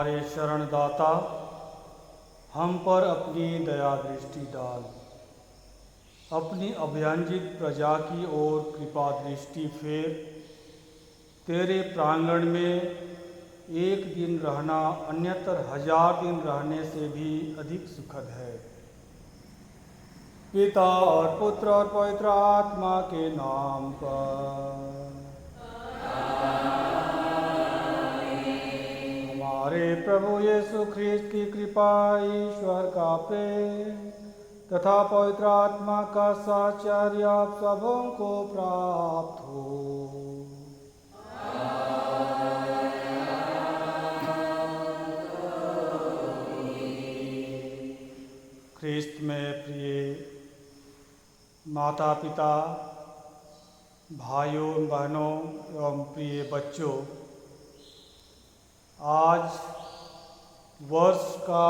हमारे शरणदाता, हम पर अपनी दया दृष्टि डाल। अपनी अभियांजित प्रजा की ओर कृपा दृष्टि फेर। तेरे प्रांगण में एक दिन रहना अन्यतर 1000 दिन रहने से भी अधिक सुखद है। पिता और पुत्र और पवित्र आत्मा के नाम पर। हमारे प्रभु यीशु ख्रीस्त की कृपा, ईश्वर का प्रेम तथा पवित्र आत्मा का साहचर्य आप सबों को प्राप्त हो। ख्रीस्त में प्रिय माता पिता, भाइयों बहनों एवं प्रिय बच्चों, आज वर्ष का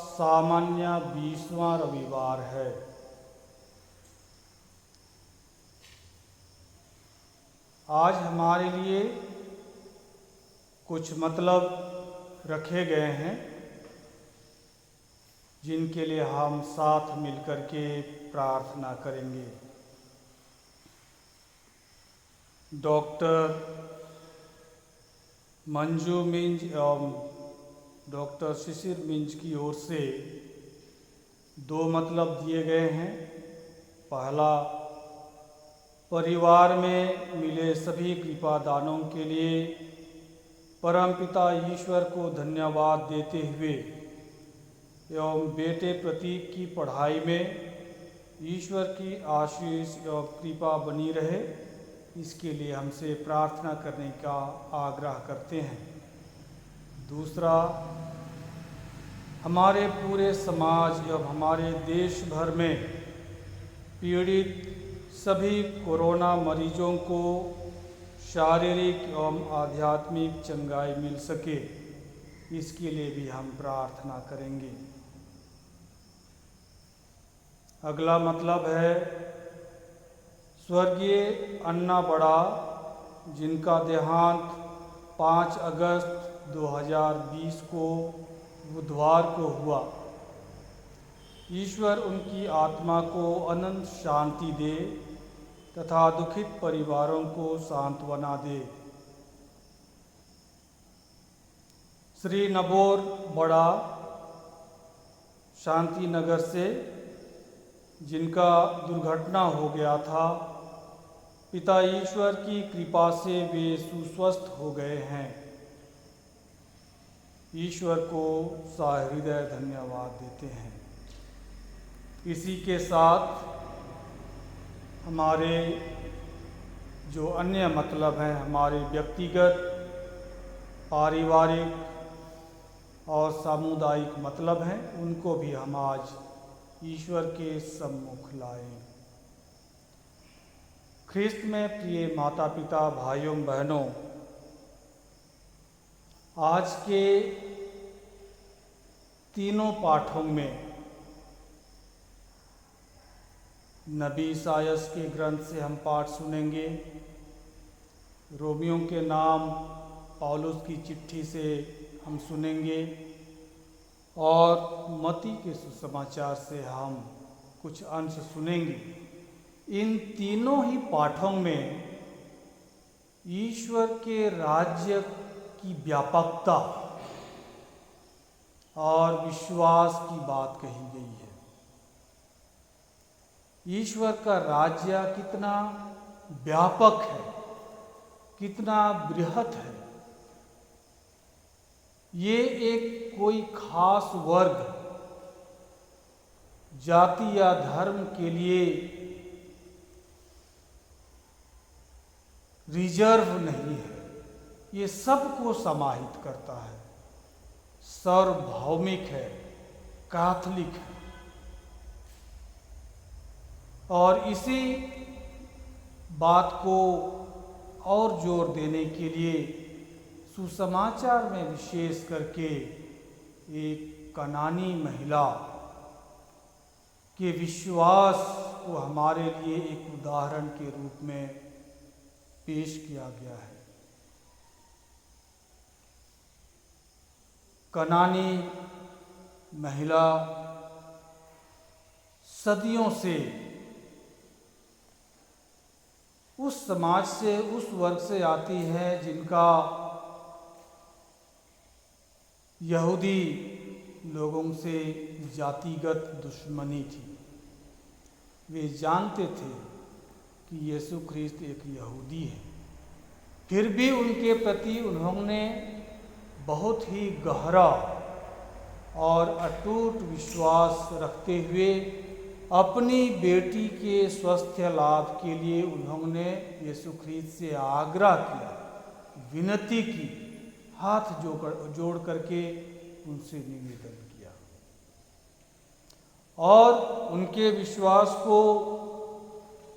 सामान्य 20वां रविवार है। आज हमारे लिए कुछ मतलब रखे गए हैं जिनके लिए हम साथ मिलकर के प्रार्थना करेंगे। डॉक्टर मंजू मिंज एवं डॉक्टर शिशिर मिंज की ओर से 2 मतलब दिए गए हैं। पहला, परिवार में मिले सभी कृपा दानों के लिए परमपिता ईश्वर को धन्यवाद देते हुए एवं बेटे प्रतीक की पढ़ाई में ईश्वर की आशीष एवं कृपा बनी रहे, इसके लिए हमसे प्रार्थना करने का आग्रह करते हैं। दूसरा, हमारे पूरे समाज एवं हमारे देश भर में पीड़ित सभी कोरोना मरीजों को शारीरिक एवं आध्यात्मिक चंगाई मिल सके, इसके लिए भी हम प्रार्थना करेंगे। अगला मतलब है स्वर्गीय अन्ना बड़ा, जिनका देहांत 5 अगस्त 2020 को बुधवार को हुआ। ईश्वर उनकी आत्मा को अनंत शांति दे तथा दुखित परिवारों को सांत्वना दे। श्री नबोर बड़ा, शांति नगर से, जिनका दुर्घटना हो गया था, पिता ईश्वर की कृपा से वे सुस्वस्थ हो गए हैं। ईश्वर को सहृदय धन्यवाद देते हैं। इसी के साथ हमारे जो अन्य मतलब हैं, हमारे व्यक्तिगत, पारिवारिक और सामुदायिक मतलब हैं, उनको भी हम आज ईश्वर के सम्मुख लाएं। ख्रिस्त में प्रिय माता पिता, भाइयों बहनों, आज के तीनों पाठों में नबी ईसायास के ग्रंथ से हम पाठ सुनेंगे। रोमियों के नाम पौलुस की चिट्ठी से हम सुनेंगे और मत्ती के सुसमाचार से हम कुछ अंश सुनेंगे। इन तीनों ही पाठों में ईश्वर के राज्य की व्यापकता और विश्वास की बात कही गई है। ईश्वर का राज्य कितना व्यापक है, कितना बृहत है। ये एक कोई खास वर्ग, जाति या धर्म के लिए रिजर्व नहीं है, ये सबको समाहित करता है, सार्वभौमिक है, कैथोलिक है। और इसी बात को और जोर देने के लिए सुसमाचार में विशेष करके एक कनानी महिला के विश्वास को हमारे लिए एक उदाहरण के रूप में पेश किया गया है। कनानी महिला सदियों से उस समाज से, उस वर्ग से आती है जिनका यहूदी लोगों से जातिगत दुश्मनी थी। वे जानते थे कि यीशु ख्रिस्त एक यहूदी है, फिर भी उनके प्रति उन्होंने बहुत ही गहरा और अटूट विश्वास रखते हुए अपनी बेटी के स्वास्थ्य लाभ के लिए उन्होंने यीशु ख्रिस्त से आग्रह किया, विनती की, हाथ जोड़ करके उनसे निवेदन किया। और उनके विश्वास को,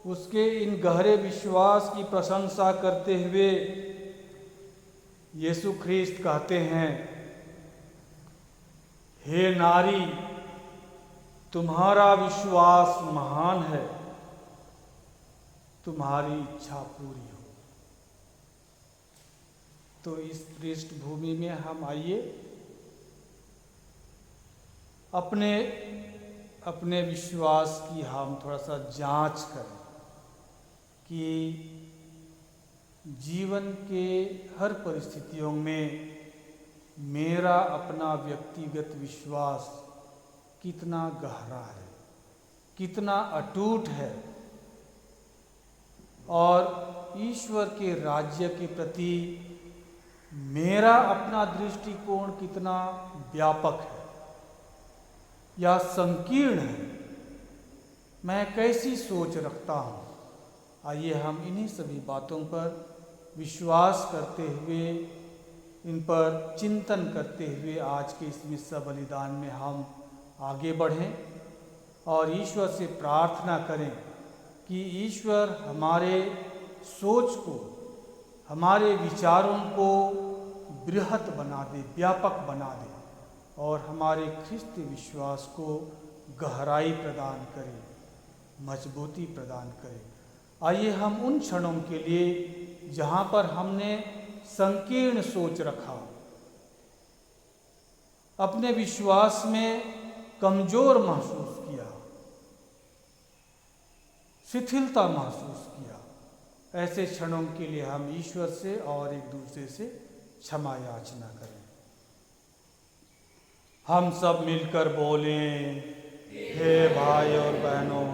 उसके इन गहरे विश्वास की प्रशंसा करते हुए यीशु ख्रिस्त कहते हैं, हे नारी, तुम्हारा विश्वास महान है, तुम्हारी इच्छा पूरी हो। तो इस पृष्ठभूमि में हम आइए अपने विश्वास की हम थोड़ा सा जांच करें कि जीवन के हर परिस्थितियों में मेरा अपना व्यक्तिगत विश्वास कितना गहरा है, कितना अटूट है, और ईश्वर के राज्य के प्रति मेरा अपना दृष्टिकोण कितना व्यापक है या संकीर्ण है, मैं कैसी सोच रखता हूँ। आइए हम इन्हीं सभी बातों पर विश्वास करते हुए, इन पर चिंतन करते हुए आज के इस मिस्सा बलिदान में हम आगे बढ़ें और ईश्वर से प्रार्थना करें कि ईश्वर हमारे सोच को, हमारे विचारों को बृहत बना दे, व्यापक बना दे और हमारे ख्रिस्त विश्वास को गहराई प्रदान करे, मजबूती प्रदान करे। आइए हम उन क्षणों के लिए जहाँ पर हमने संकीर्ण सोच रखा, अपने विश्वास में कमजोर महसूस किया, शिथिलता महसूस किया, ऐसे क्षणों के लिए हम ईश्वर से और एक दूसरे से क्षमा याचना करें। हम सब मिलकर बोलें, हे भाई और बहनों,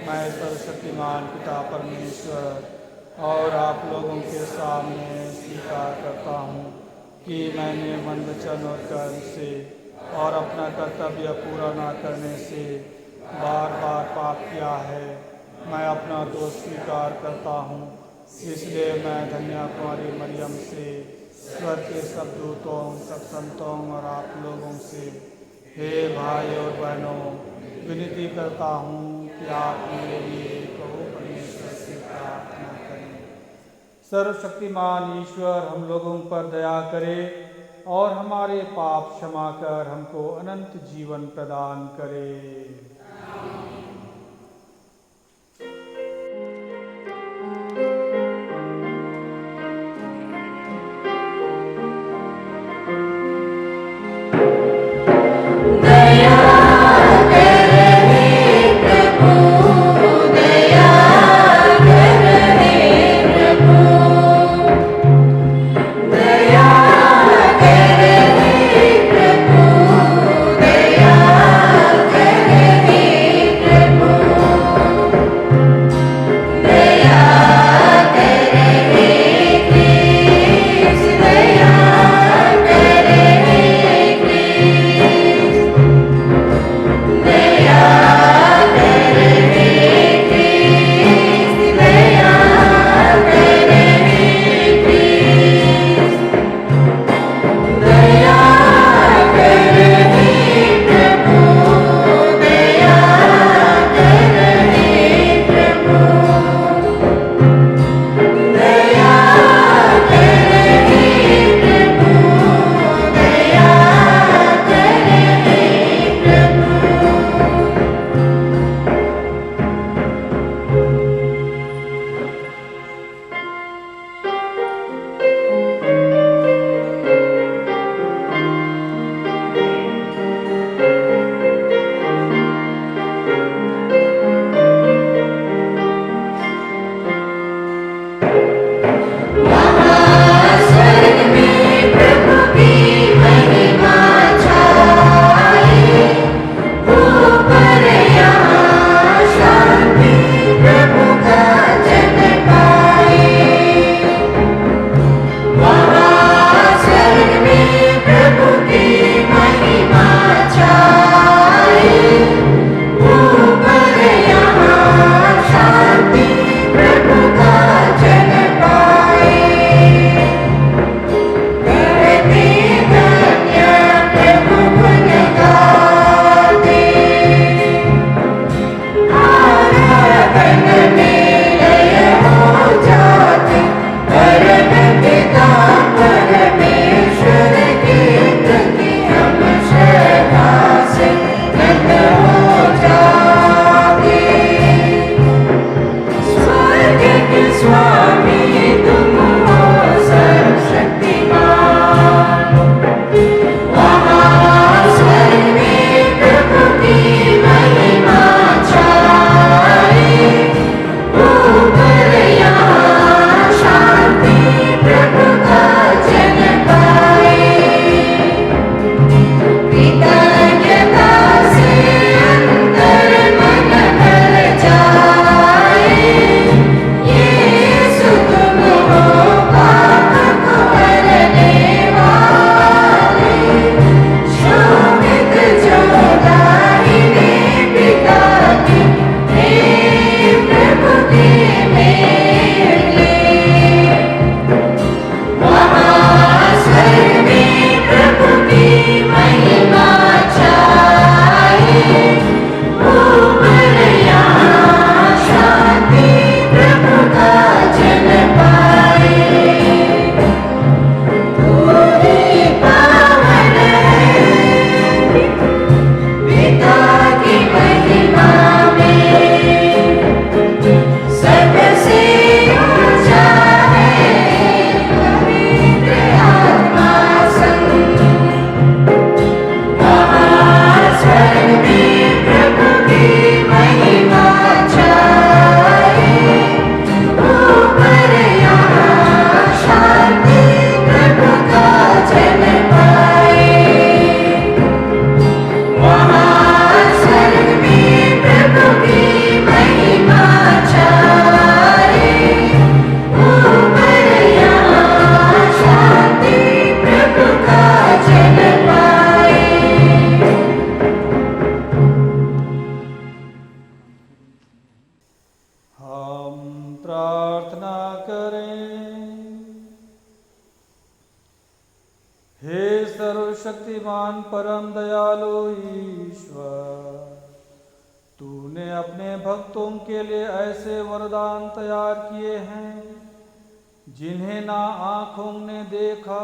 मैं सर्वशक्तिमान पिता परमेश्वर और आप लोगों के सामने स्वीकार करता हूँ कि मैंने मन, वचन और कर्म से और अपना कर्तव्य पूरा न करने से बार बार पाप किया है। मैं अपना दोष स्वीकार करता हूँ, इसलिए मैं धन्य कुमारी मरियम से, स्वर्ग के सब दूतों, सब संतों और आप लोगों से, हे भाई और बहनों, विनती करता हूँ कि आप मेरे लिए प्रभु परमेश्वर से प्रार्थना करें। सर्वशक्तिमान ईश्वर हम लोगों पर दया करे और हमारे पाप क्षमा कर हमको अनंत जीवन प्रदान करे। दया शक्तिमान परम दयालु ईश्वर, तूने अपने भक्तों के लिए ऐसे वरदान तैयार किए हैं जिन्हें ना आँखों ने देखा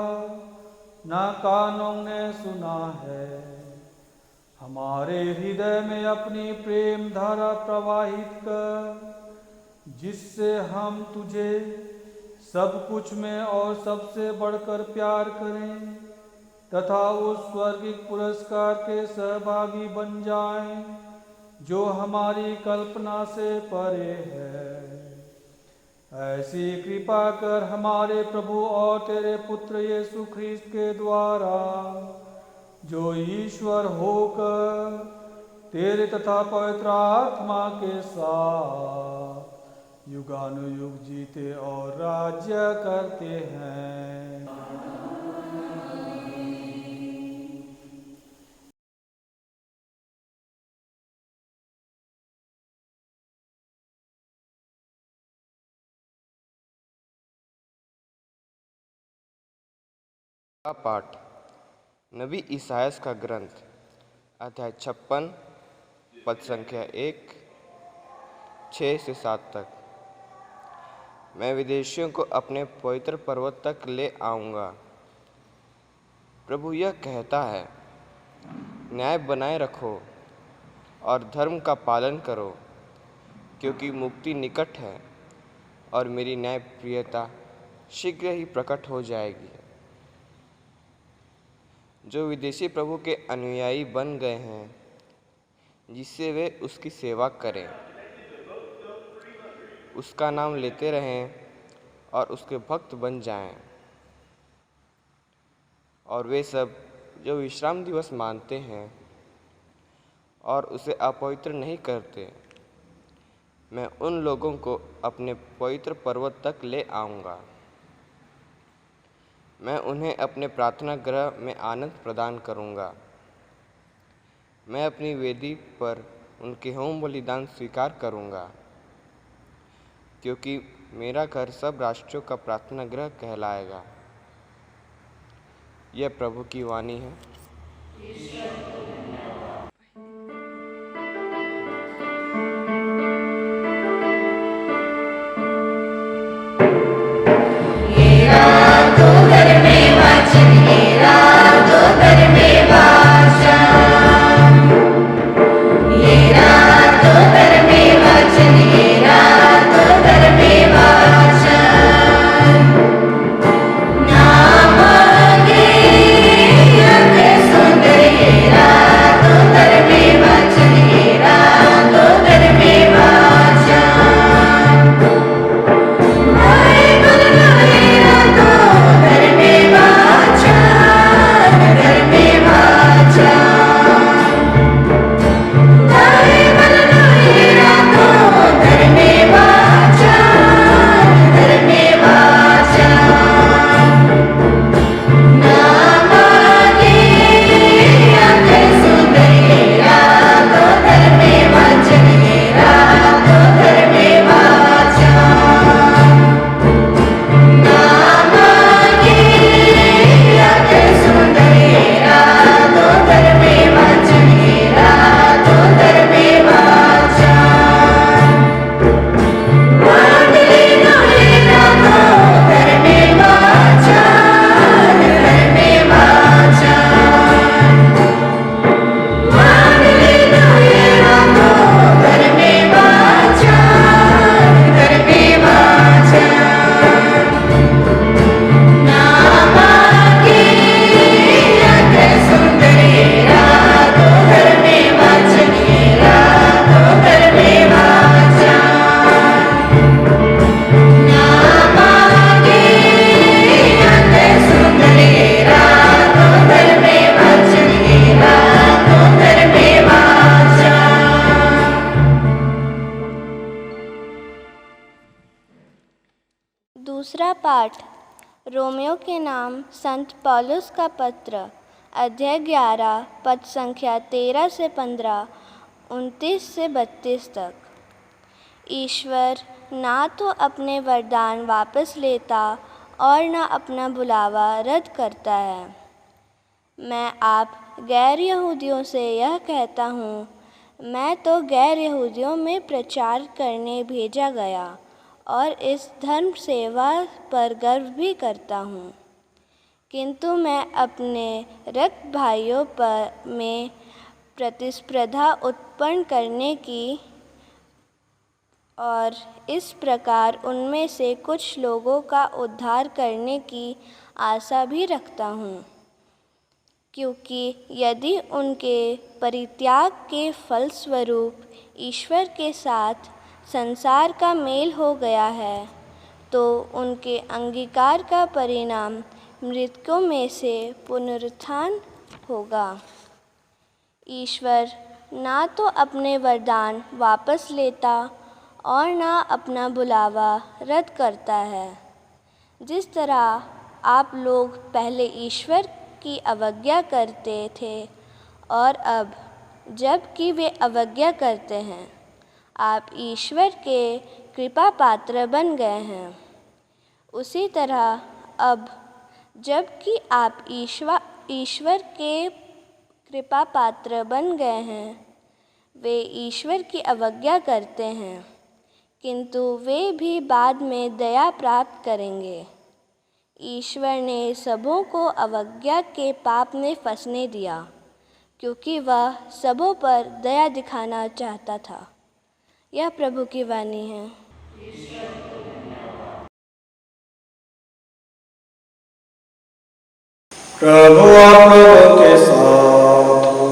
ना कानों ने सुना है। हमारे हृदय में अपनी प्रेम धारा प्रवाहित कर, जिससे हम तुझे सब कुछ में और सबसे बढ़कर प्यार करें तथा उस स्वर्गिक पुरस्कार के सहभागी बन जाएं जो हमारी कल्पना से परे है। ऐसी कृपा कर हमारे प्रभु और तेरे पुत्र यीशु ख्रीस्त के द्वारा, जो ईश्वर होकर तेरे तथा पवित्र आत्मा के साथ युगानुयुग जीते और राज्य करते हैं। का पाठ नबी ईसायास का ग्रंथ अध्याय 56 पद संख्या 1 6 से 7 तक। मैं विदेशियों को अपने पवित्र पर्वत तक ले आऊँगा। प्रभु यह कहता है, न्याय बनाए रखो और धर्म का पालन करो, क्योंकि मुक्ति निकट है और मेरी न्याय प्रियता शीघ्र ही प्रकट हो जाएगी। जो विदेशी प्रभु के अनुयायी बन गए हैं, जिससे वे उसकी सेवा करें, उसका नाम लेते रहें और उसके भक्त बन जाएं। और वे सब जो विश्राम दिवस मानते हैं और उसे अपवित्र नहीं करते, मैं उन लोगों को अपने पवित्र पर्वत तक ले आऊँगा। मैं उन्हें अपने प्रार्थना गृह में आनंद प्रदान करूँगा। मैं अपनी वेदी पर उनके होम बलिदान स्वीकार करूँगा, क्योंकि मेरा घर सब राष्ट्रों का प्रार्थना गृह कहलाएगा। यह प्रभु की वाणी है। दूसरा पाठ रोमियो के नाम संत पौलुस का पत्र अध्याय 11 पद संख्या 13 से 15, 29 से 32 तक। ईश्वर ना तो अपने वरदान वापस लेता और ना अपना बुलावा रद्द करता है। मैं आप गैर यहूदियों से यह कहता हूँ, मैं तो गैर यहूदियों में प्रचार करने भेजा गया और इस धर्म सेवा पर गर्व भी करता हूँ। किंतु मैं अपने रक्त भाइयों पर में प्रतिस्पर्धा उत्पन्न करने की और इस प्रकार उनमें से कुछ लोगों का उद्धार करने की आशा भी रखता हूँ। क्योंकि यदि उनके परित्याग के फलस्वरूप ईश्वर के साथ संसार का मेल हो गया है, तो उनके अंगीकार का परिणाम मृतकों में से पुनरुत्थान होगा। ईश्वर ना तो अपने वरदान वापस लेता और ना अपना बुलावा रद्द करता है। जिस तरह आप लोग पहले ईश्वर की अवज्ञा करते थे और अब जबकि वे अवज्ञा करते हैं, आप ईश्वर के कृपा पात्र बन गए हैं, उसी तरह अब जबकि आप ईश्वर के कृपा पात्र बन गए हैं, वे ईश्वर की अवज्ञा करते हैं, किंतु वे भी बाद में दया प्राप्त करेंगे। ईश्वर ने सबों को अवज्ञा के पाप में फंसने दिया, क्योंकि वह सबों पर दया दिखाना चाहता था। यह प्रभु की वाणी है। प्रभु आप लोगों के साथ हो।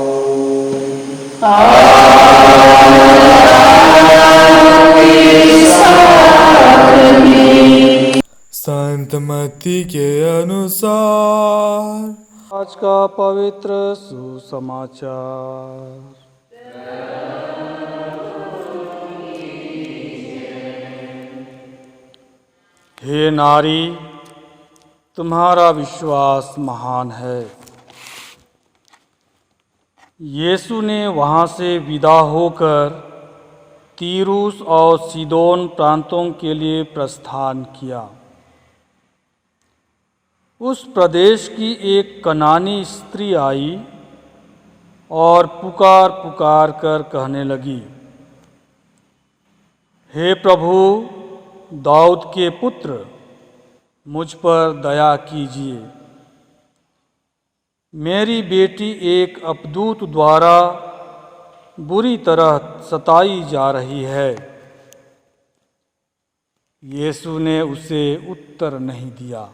संत मत्ती के अनुसार आज का पवित्र सुसमाचार। हे नारी, तुम्हारा विश्वास महान है। यीशु ने वहाँ से विदा होकर तीरूस और सीदोन प्रांतों के लिए प्रस्थान किया। उस प्रदेश की एक कनानी स्त्री आई और पुकार पुकार कर कहने लगी, हे प्रभु, दाऊद के पुत्र, मुझ पर दया कीजिए। मेरी बेटी एक अपदूत द्वारा बुरी तरह सताई जा रही है। यीशु ने उसे उत्तर नहीं दिया।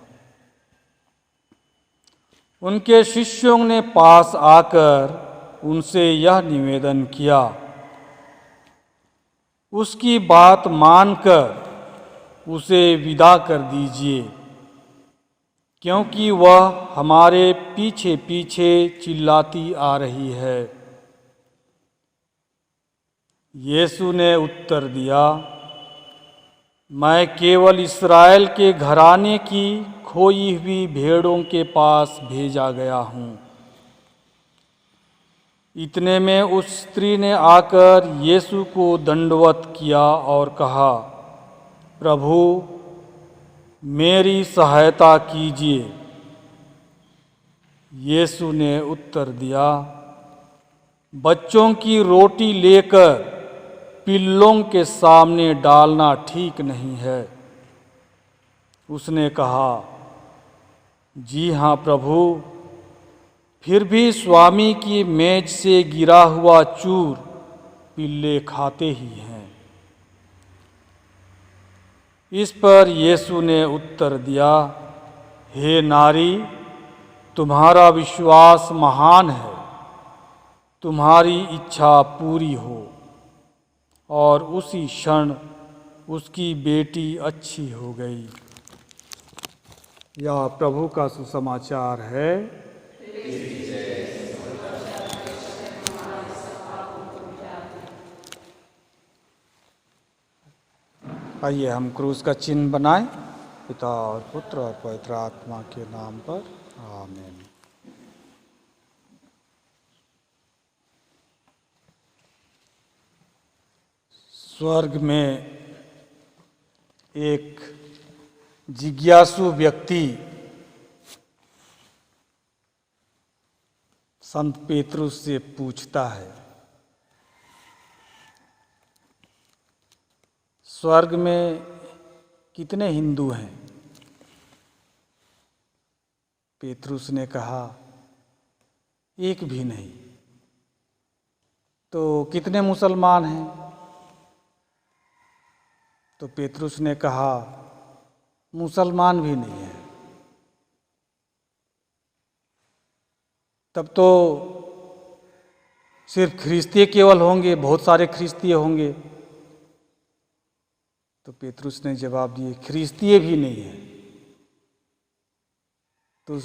उनके शिष्यों ने पास आकर उनसे यह निवेदन किया, उसकी बात मानकर उसे विदा कर दीजिए, क्योंकि वह हमारे पीछे पीछे चिल्लाती आ रही है। यीशु ने उत्तर दिया, मैं केवल इस्राएल के घराने की खोई हुई भेड़ों के पास भेजा गया हूँ। इतने में उस स्त्री ने आकर यीशु को दंडवत किया और कहा, प्रभु, मेरी सहायता कीजिए। यीशु ने उत्तर दिया, बच्चों की रोटी लेकर पिल्लों के सामने डालना ठीक नहीं है। उसने कहा, जी हाँ प्रभु, फिर भी स्वामी की मेज से गिरा हुआ चूर पिल्ले खाते ही हैं। इस पर यीशु ने उत्तर दिया, हे नारी, तुम्हारा विश्वास महान है, तुम्हारी इच्छा पूरी हो। और उसी क्षण उसकी बेटी अच्छी हो गई। यह प्रभु का सुसमाचार है। आइए हम क्रूस का चिन्ह बनाएं। पिता और पुत्र और पवित्र आत्मा के नाम पर, आमीन। स्वर्ग में एक जिज्ञासु व्यक्ति संत पेतरुस से पूछता है, स्वर्ग में कितने हिंदू हैं? पेतरुस ने कहा, एक भी नहीं। तो कितने मुसलमान हैं? तो पेतरुस ने कहा, मुसलमान भी नहीं है। तब तो सिर्फ ख्रिस्ती केवल होंगे, बहुत सारे ख्रिस्ती होंगे। तो पेतरुस ने जवाब दिए, ख्रिस्ती भी नहीं है। तो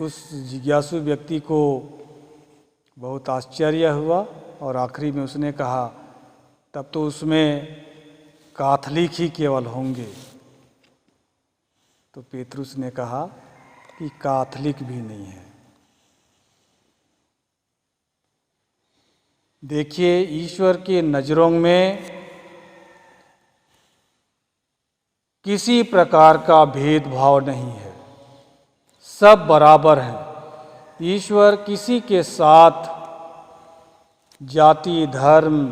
उस जिज्ञासु व्यक्ति को बहुत आश्चर्य हुआ और आखिरी में उसने कहा, तब तो उसमें कैथोलिक ही केवल होंगे। तो पेतरुस ने कहा कि कैथोलिक भी नहीं है। देखिए, ईश्वर के नज़रों में किसी प्रकार का भेदभाव नहीं है, सब बराबर हैं। ईश्वर किसी के साथ जाति, धर्म,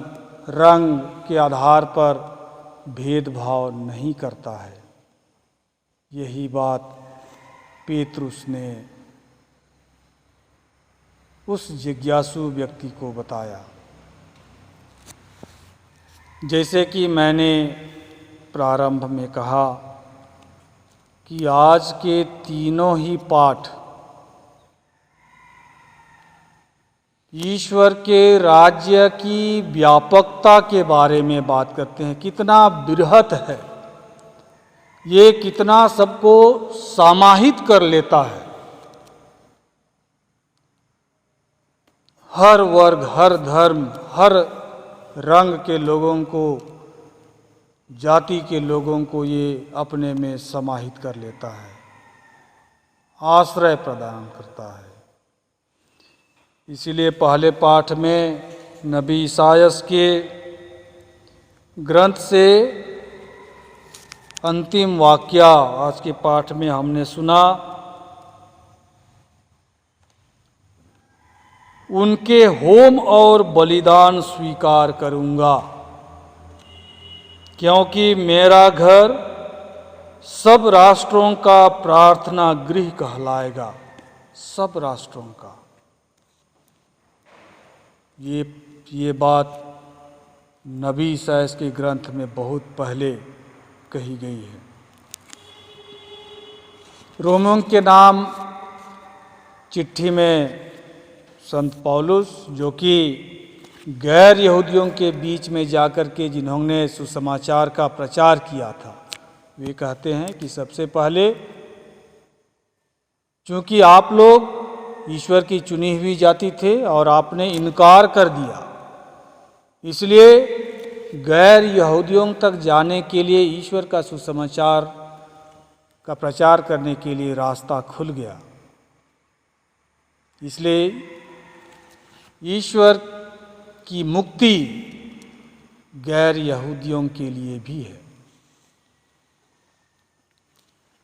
रंग के आधार पर भेदभाव नहीं करता है। यही बात पेतरुस ने उस जिज्ञासु व्यक्ति को बताया। जैसे कि मैंने प्रारंभ में कहा कि आज के तीनों ही पाठ ईश्वर के राज्य की व्यापकता के बारे में बात करते हैं। कितना बृहत है ये, कितना सबको समाहित कर लेता है। हर वर्ग, हर धर्म, हर रंग के लोगों को, जाति के लोगों को ये अपने में समाहित कर लेता है, आश्रय प्रदान करता है। इसीलिए पहले पाठ में नबी ईसायास के ग्रंथ से अंतिम वाक्य आज के पाठ में हमने सुना, उनके होम और बलिदान स्वीकार करूंगा, क्योंकि मेरा घर सब राष्ट्रों का प्रार्थना गृह कहलाएगा। सब राष्ट्रों का। ये बात नबी ईसायास के ग्रंथ में बहुत पहले कही गई है। रोमियों के नाम चिट्ठी में संत पौलुस, जो कि गैर यहूदियों के बीच में जाकर के जिन्होंने सुसमाचार का प्रचार किया था, वे कहते हैं कि सबसे पहले चूंकि आप लोग ईश्वर की चुनी हुई जाति थे और आपने इनकार कर दिया, इसलिए गैर यहूदियों तक जाने के लिए, ईश्वर का सुसमाचार का प्रचार करने के लिए रास्ता खुल गया। इसलिए ईश्वर की मुक्ति गैर यहूदियों के लिए भी है।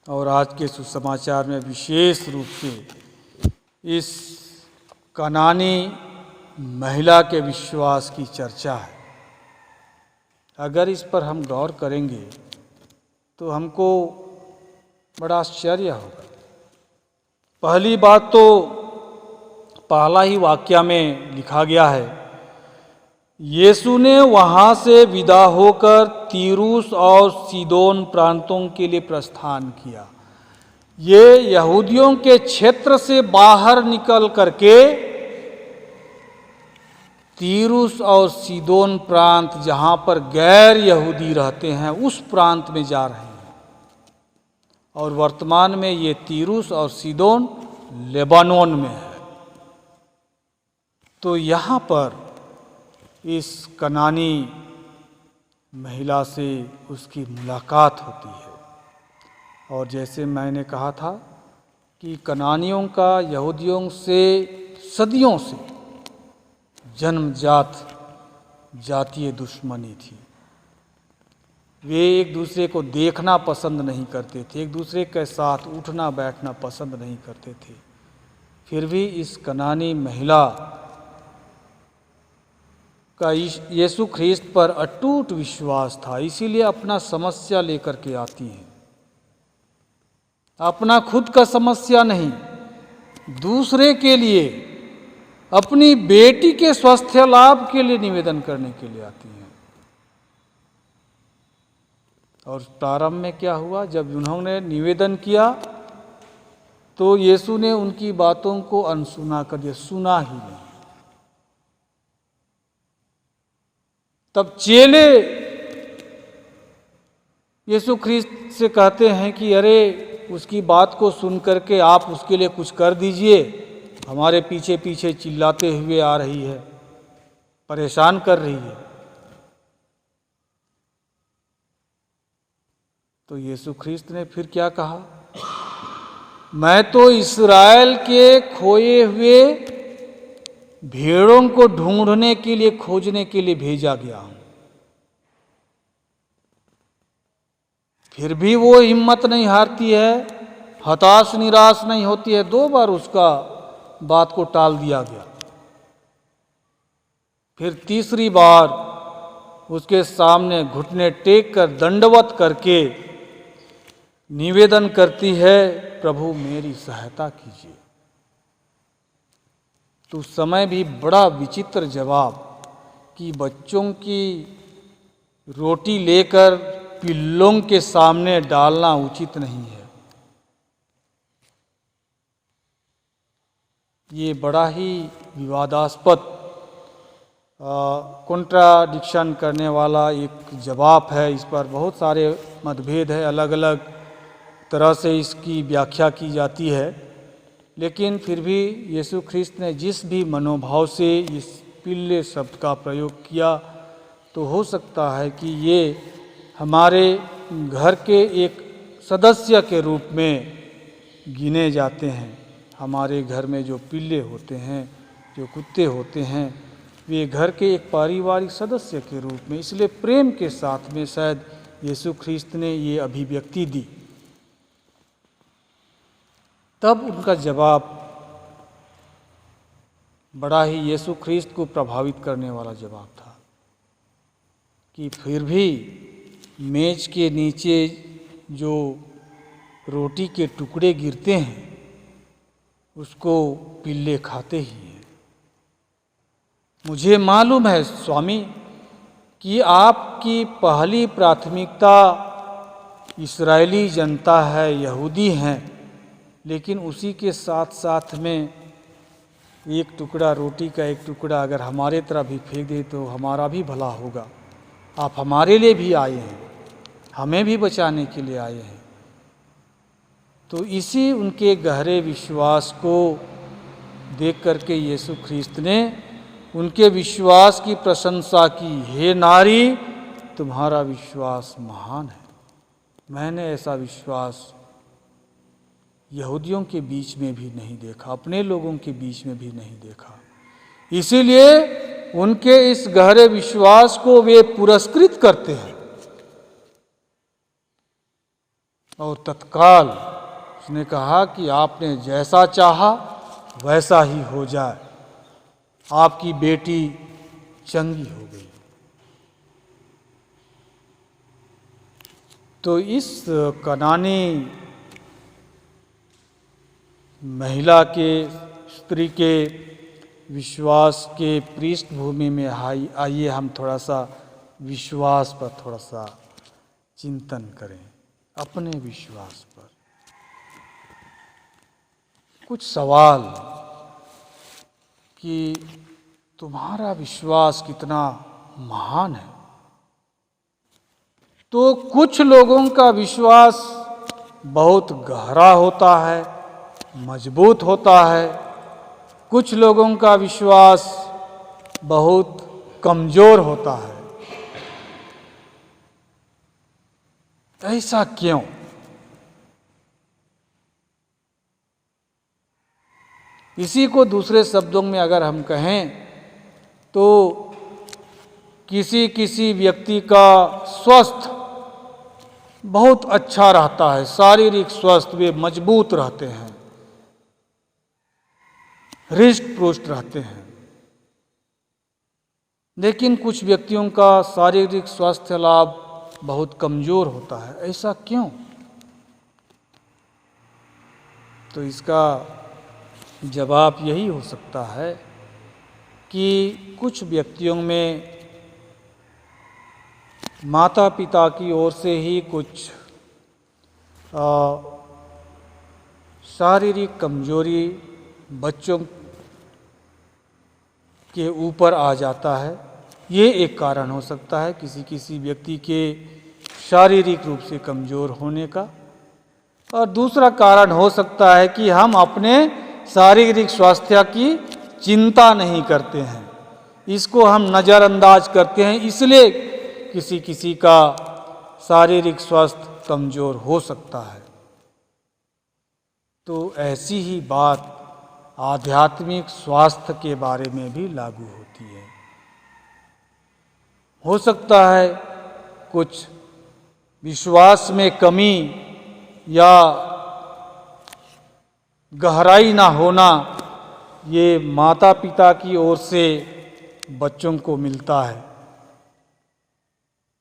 और आज के सुसमाचार में विशेष रूप से इस कनानी महिला के विश्वास की चर्चा है। अगर इस पर हम गौर करेंगे तो हमको बड़ा आश्चर्य होगा। पहली बात तो पहला ही वाक्य में लिखा गया है, यीशु ने वहाँ से विदा होकर तीरूस और सीदोन प्रांतों के लिए प्रस्थान किया। ये यहूदियों के क्षेत्र से बाहर निकल करके तीरूस और सीदोन प्रांत, जहाँ पर गैर यहूदी रहते हैं, उस प्रांत में जा रहे हैं। और वर्तमान में ये तीरूस और सीदोन लेबानोन में है। तो यहाँ पर इस कनानी महिला से उसकी मुलाकात होती है। और जैसे मैंने कहा था कि कनानियों का यहूदियों से सदियों से जन्मजात जातीय दुश्मनी थी। वे एक दूसरे को देखना पसंद नहीं करते थे, एक दूसरे के साथ उठना बैठना पसंद नहीं करते थे। फिर भी इस कनानी महिला का यीशु ख्रीस्त पर अटूट विश्वास था, इसीलिए अपना समस्या लेकर के आती है। अपना खुद का समस्या नहीं, दूसरे के लिए, अपनी बेटी के स्वास्थ्य लाभ के लिए निवेदन करने के लिए आती हैं। और प्रारंभ में क्या हुआ, जब उन्होंने निवेदन किया तो यीशु ने उनकी बातों को अनसुना कर दिया, सुना ही नहीं। तब चेले यीशु ख्रीस्त से कहते हैं कि अरे उसकी बात को सुन करके आप उसके लिए कुछ कर दीजिए, हमारे पीछे पीछे चिल्लाते हुए आ रही है, परेशान कर रही है। तो यीशु ख्रीस्त ने फिर क्या कहा, मैं तो इस्राएल के खोए हुए भेड़ों को ढूंढने के लिए, खोजने के लिए भेजा गया हूं। फिर भी वो हिम्मत नहीं हारती है, हताश निराश नहीं होती है। 2 बार उसका बात को टाल दिया गया। फिर तीसरी बार उसके सामने घुटने टेक कर दंडवत करके निवेदन करती है, प्रभु मेरी सहायता कीजिए। तो उस समय भी बड़ा विचित्र जवाब कि बच्चों की रोटी लेकर पिल्लों के सामने डालना उचित नहीं है। ये बड़ा ही विवादास्पद, कॉन्ट्राडिक्शन करने वाला एक जवाब है। इस पर बहुत सारे मतभेद है, अलग अलग तरह से इसकी व्याख्या की जाती है। लेकिन फिर भी यीशु ख्रीस्त ने जिस भी मनोभाव से इस पिल्ले शब्द का प्रयोग किया, तो हो सकता है कि ये हमारे घर के एक सदस्य के रूप में गिने जाते हैं। हमारे घर में जो पिल्ले होते हैं, जो कुत्ते होते हैं, वे घर के एक पारिवारिक सदस्य के रूप में, इसलिए प्रेम के साथ में शायद यीशु ख्रीस्त ने ये अभिव्यक्ति दी। तब उनका जवाब बड़ा ही यीशु ख्रीस्त को प्रभावित करने वाला जवाब था कि फिर भी मेज के नीचे जो रोटी के टुकड़े गिरते हैं उसको पिल्ले खाते ही हैं। मुझे मालूम है स्वामी कि आपकी पहली प्राथमिकता इस्राएली जनता है, यहूदी हैं, लेकिन उसी के साथ साथ में एक टुकड़ा रोटी का एक टुकड़ा अगर हमारे तरफ भी फेंक दे तो हमारा भी भला होगा। आप हमारे लिए भी आए हैं, हमें भी बचाने के लिए आए हैं। तो इसी उनके गहरे विश्वास को देख करके यीशु ख्रीस्त ने उनके विश्वास की प्रशंसा की, हे नारी तुम्हारा विश्वास महान है। मैंने ऐसा विश्वास यहूदियों के बीच में भी नहीं देखा, अपने लोगों के बीच में भी नहीं देखा। इसीलिए उनके इस गहरे विश्वास को वे पुरस्कृत करते हैं और तत्काल उसने कहा कि आपने जैसा चाहा वैसा ही हो जाए। आपकी बेटी चंगी हो गई। तो इस कनानी महिला के, स्त्री के विश्वास के पृष्ठभूमि में आइए हम थोड़ा सा विश्वास पर थोड़ा सा चिंतन करें, अपने विश्वास पर कुछ सवाल कि तुम्हारा विश्वास कितना महान है। तो कुछ लोगों का विश्वास बहुत गहरा होता है, मजबूत होता है। कुछ लोगों का विश्वास बहुत कमजोर होता है। ऐसा क्यों? इसी को दूसरे शब्दों में अगर हम कहें तो किसी किसी व्यक्ति का स्वस्थ बहुत अच्छा रहता है, शारीरिक स्वस्थ वे मजबूत रहते हैं, हृष्ट पुष्ट रहते हैं। लेकिन कुछ व्यक्तियों का शारीरिक स्वास्थ्य लाभ बहुत कमजोर होता है। ऐसा क्यों? तो इसका जवाब यही हो सकता है कि कुछ व्यक्तियों में माता पिता की ओर से ही कुछ शारीरिक कमजोरी बच्चों के ऊपर आ जाता है। ये एक कारण हो सकता है किसी किसी व्यक्ति के शारीरिक रूप से कमजोर होने का। और दूसरा कारण हो सकता है कि हम अपने शारीरिक स्वास्थ्य की चिंता नहीं करते हैं, इसको हम नज़रअंदाज करते हैं, इसलिए किसी किसी का शारीरिक स्वास्थ्य कमजोर हो सकता है। तो ऐसी ही बात आध्यात्मिक स्वास्थ्य के बारे में भी लागू होती है। हो सकता है कुछ विश्वास में कमी या गहराई ना होना, ये माता पिता की ओर से बच्चों को मिलता है।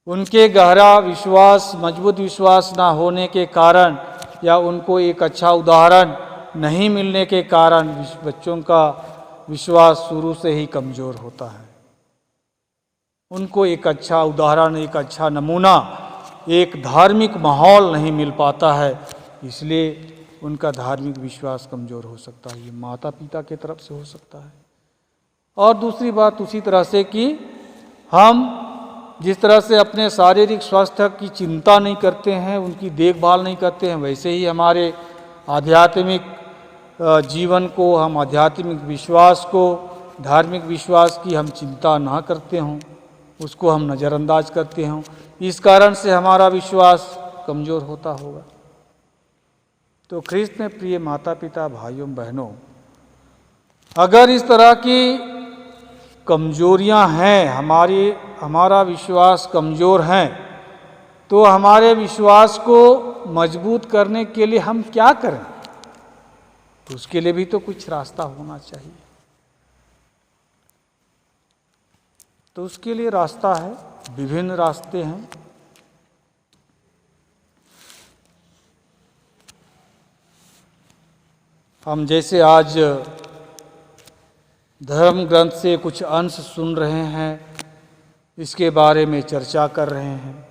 उनके गहरा विश्वास, मजबूत विश्वास ना होने के कारण या उनको एक अच्छा उदाहरण नहीं मिलने के कारण बच्चों का विश्वास शुरू से ही कमज़ोर होता है। उनको एक अच्छा उदाहरण, एक अच्छा नमूना, एक धार्मिक माहौल नहीं मिल पाता है, इसलिए उनका धार्मिक विश्वास कमज़ोर हो सकता है। ये माता पिता के तरफ से हो सकता है। और दूसरी बात उसी तरह से कि हम जिस तरह से अपने शारीरिक स्वास्थ्य की चिंता नहीं करते हैं, उनकी देखभाल नहीं करते हैं, वैसे ही हमारे आध्यात्मिक जीवन को, हम आध्यात्मिक विश्वास को, धार्मिक विश्वास की हम चिंता ना करते हों, उसको हम नज़रअंदाज करते हों, इस कारण से हमारा विश्वास कमज़ोर होता होगा। तो ख्रिस्त में प्रिय माता पिता, भाइयों बहनों, अगर इस तरह की कमजोरियां हैं, हमारा विश्वास कमज़ोर हैं, तो हमारे विश्वास को मजबूत करने के लिए हम क्या करें? तो उसके लिए भी तो कुछ रास्ता होना चाहिए। तो उसके लिए रास्ता है, विभिन्न रास्ते हैं। हम जैसे आज धर्म ग्रंथ से कुछ अंश सुन रहे हैं, इसके बारे में चर्चा कर रहे हैं,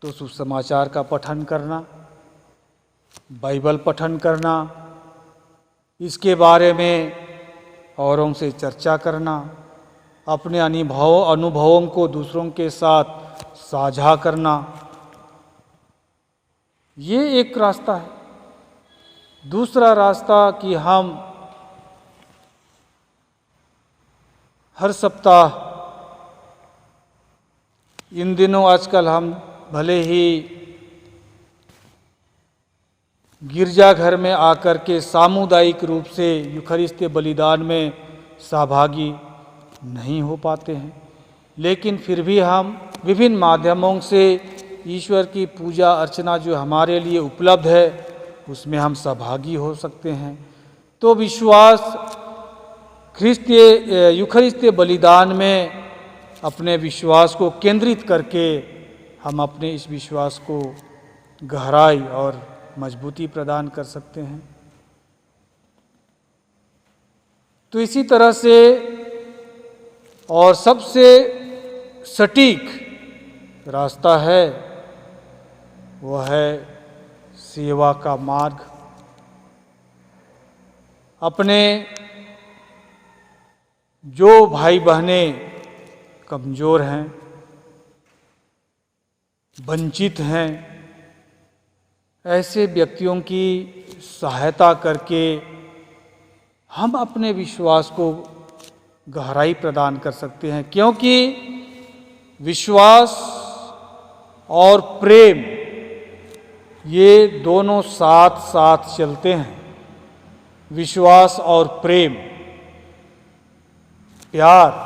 तो सुसमाचार का पठन करना, बाइबल पठन करना, इसके बारे में औरों से चर्चा करना, अपने अनुभवों को दूसरों के साथ साझा करना, ये एक रास्ता है। दूसरा रास्ता कि हम हर सप्ताह, इन दिनों आजकल हम भले ही गिरजाघर में आकर के सामुदायिक रूप से यूखरिस्तीय बलिदान में सहभागी नहीं हो पाते हैं, लेकिन फिर भी हम विभिन्न माध्यमों से ईश्वर की पूजा अर्चना जो हमारे लिए उपलब्ध है, उसमें हम सहभागी हो सकते हैं। तो विश्वास यूखरिस्तीय बलिदान में अपने विश्वास को केंद्रित करके हम अपने इस विश्वास को गहराई और मजबूती प्रदान कर सकते हैं। तो इसी तरह से और सबसे सटीक रास्ता है, वह है सेवा का मार्ग। अपने जो भाई बहनें कमज़ोर हैं, वंचित हैं, ऐसे व्यक्तियों की सहायता करके हम अपने विश्वास को गहराई प्रदान कर सकते हैं। क्योंकि विश्वास और प्रेम ये दोनों साथ साथ चलते हैं। विश्वास और प्रेम, प्यार,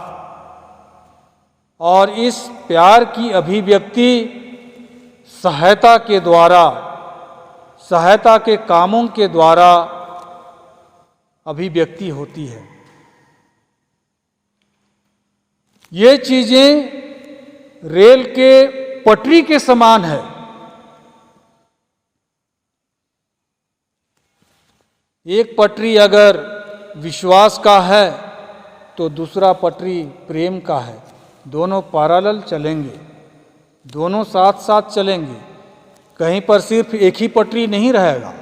और इस प्यार की अभिव्यक्ति सहायता के द्वारा, सहायता के कामों के द्वारा अभिव्यक्ति होती है। ये चीजें रेल के पटरी के समान है। एक पटरी अगर विश्वास का है तो दूसरा पटरी प्रेम का है। दोनों पैरेलल चलेंगे, दोनों साथ साथ चलेंगे। कहीं पर सिर्फ एक ही पटरी नहीं रहेगा,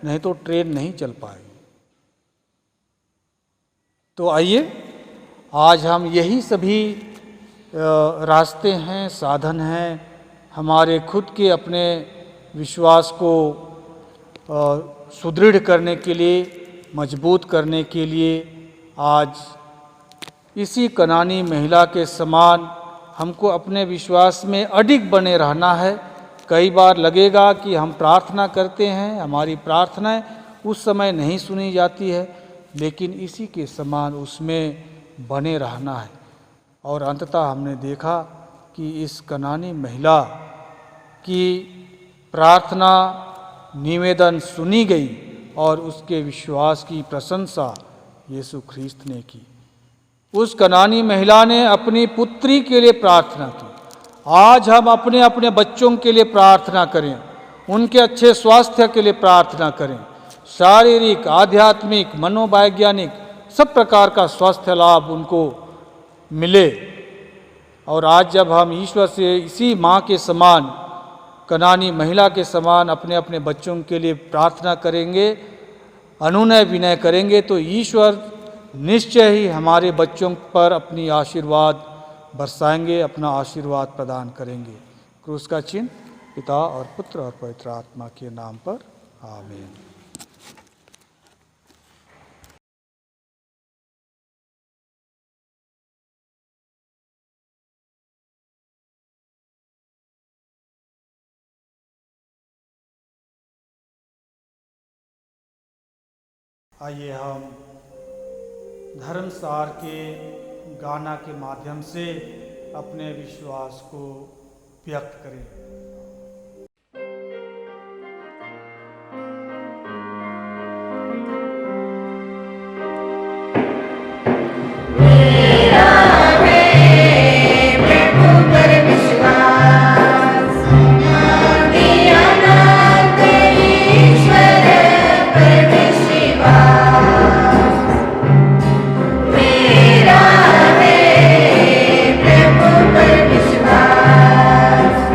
नहीं तो ट्रेन नहीं चल पाएगी। तो आइए आज हम यही सभी रास्ते हैं, साधन हैं, हमारे खुद के अपने विश्वास को सुदृढ़ करने के लिए, मजबूत करने के लिए आज इसी कनानी महिला के समान हमको अपने विश्वास में अडिग बने रहना है। कई बार लगेगा कि हम प्रार्थना करते हैं, हमारी प्रार्थनाएं उस समय नहीं सुनी जाती है, लेकिन इसी के समान उसमें बने रहना है। और अंततः हमने देखा कि इस कनानी महिला की प्रार्थना निवेदन सुनी गई और उसके विश्वास की प्रशंसा यीशु ख्रीस्त ने की। उस कनानी महिला ने अपनी पुत्री के लिए प्रार्थना की। आज हम अपने अपने बच्चों के लिए प्रार्थना करें, उनके अच्छे स्वास्थ्य के लिए प्रार्थना करें। शारीरिक, आध्यात्मिक, मनोवैज्ञानिक सब प्रकार का स्वास्थ्य लाभ उनको मिले। और आज जब हम ईश्वर से इसी माँ के समान, कनानी महिला के समान अपने अपने बच्चों के लिए प्रार्थना करेंगे, अनुनय विनय करेंगे, तो ईश्वर निश्चय ही हमारे बच्चों पर अपनी आशीर्वाद बरसाएंगे, अपना आशीर्वाद प्रदान करेंगे। क्रूस का चिन्ह पिता और पुत्र और पवित्र आत्मा के नाम पर, आमीन। आइए हम धर्मसार के गाना के माध्यम से अपने विश्वास को व्यक्त करें। विश्वास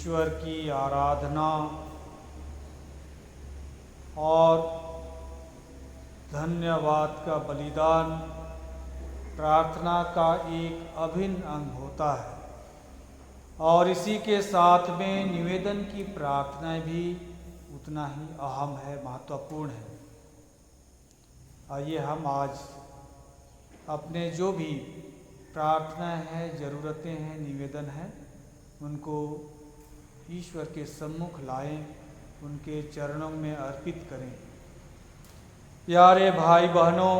ईश्वर की आराधना और धन्यवाद का बलिदान प्रार्थना का एक अभिन्न अंग होता है और इसी के साथ में निवेदन की प्रार्थनाएं भी उतना ही अहम है, महत्वपूर्ण है। आइए हम आज अपने जो भी प्रार्थनाएं हैं, ज़रूरतें हैं, निवेदन हैं, उनको ईश्वर के सम्मुख लाएं, उनके चरणों में अर्पित करें। प्यारे भाई बहनों,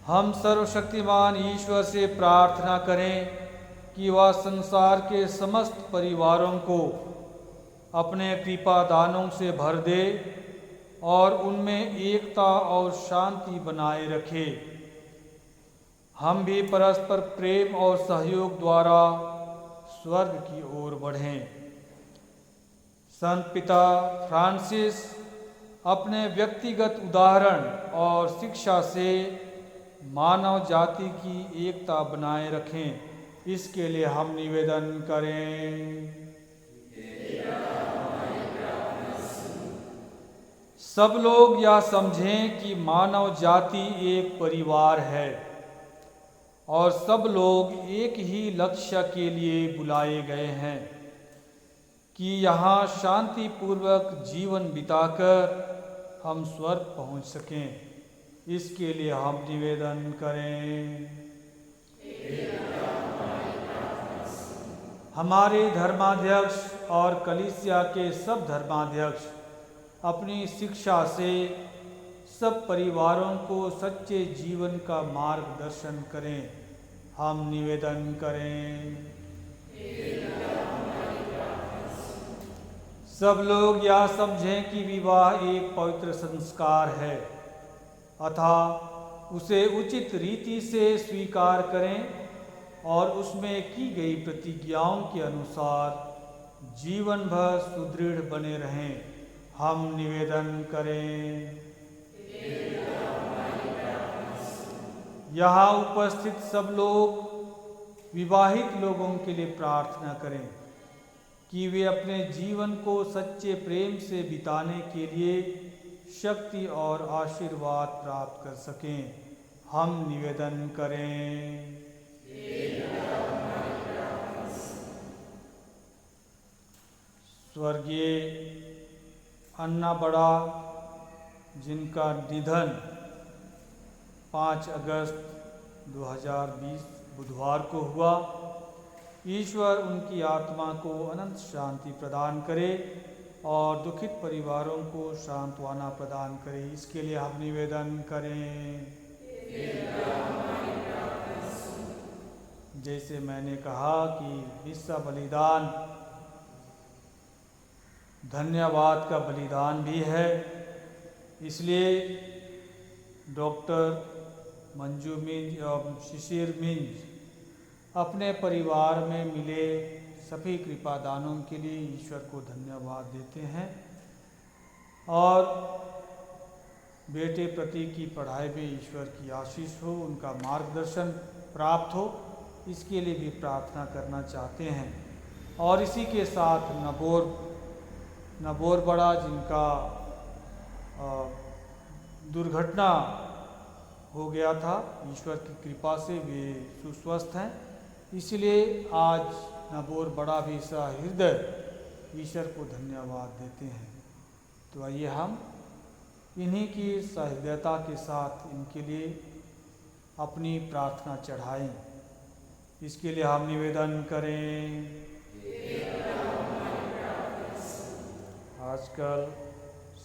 हम सर्वशक्तिमान ईश्वर से प्रार्थना करें कि वह संसार के समस्त परिवारों को अपने कृपा दानों से भर दे और उनमें एकता और शांति बनाए रखे। हम भी परस्पर प्रेम और सहयोग द्वारा स्वर्ग की ओर बढ़ें। संत पिता फ्रांसिस अपने व्यक्तिगत उदाहरण और शिक्षा से मानव जाति की एकता बनाए रखें, इसके लिए हम निवेदन करें। सब लोग यह समझें कि मानव जाति एक परिवार है और सब लोग एक ही लक्ष्य के लिए बुलाए गए हैं कि यहाँ शांतिपूर्वक जीवन बिताकर हम स्वर्ग पहुँच सकें। इसके लिए हम निवेदन करें। हमारे धर्माध्यक्ष और कलीसिया के सब धर्माध्यक्ष अपनी शिक्षा से सब परिवारों को सच्चे जीवन का मार्गदर्शन करें। हम निवेदन करें। सब लोग यह समझें कि विवाह एक पवित्र संस्कार है, अतः उसे उचित रीति से स्वीकार करें और उसमें की गई प्रतिज्ञाओं के अनुसार जीवन भर सुदृढ़ बने रहें। हम निवेदन करें। यहाँ उपस्थित सब लोग विवाहित लोगों के लिए प्रार्थना करें कि वे अपने जीवन को सच्चे प्रेम से बिताने के लिए शक्ति और आशीर्वाद प्राप्त कर सकें। हम निवेदन करें। स्वर्गीय अन्ना बड़ा, जिनका निधन 5 अगस्त 2020 बुधवार को हुआ, ईश्वर उनकी आत्मा को अनंत शांति प्रदान करे और दुखित परिवारों को सांत्वना प्रदान करे। इसके लिए हम निवेदन करें। जैसे मैंने कहा कि हिस्सा बलिदान धन्यवाद का बलिदान भी है, इसलिए डॉक्टर मंजू मिंज और शिशिर मिंज अपने परिवार में मिले सभी कृपादानों के लिए ईश्वर को धन्यवाद देते हैं और बेटे प्रतीक की पढ़ाई में ईश्वर की आशीष हो, उनका मार्गदर्शन प्राप्त हो, इसके लिए भी प्रार्थना करना चाहते हैं। और इसी के साथ नबोर बड़ा, जिनका दुर्घटना हो गया था, ईश्वर की कृपा से वे सुस्वस्थ हैं, इसलिए आज नबोर बड़ा भी सहृदय ईश्वर को धन्यवाद देते हैं। तो आइए हम इन्हीं की सहृदयता के साथ इनके लिए अपनी प्रार्थना चढ़ाएं। इसके लिए हम निवेदन करें। आजकल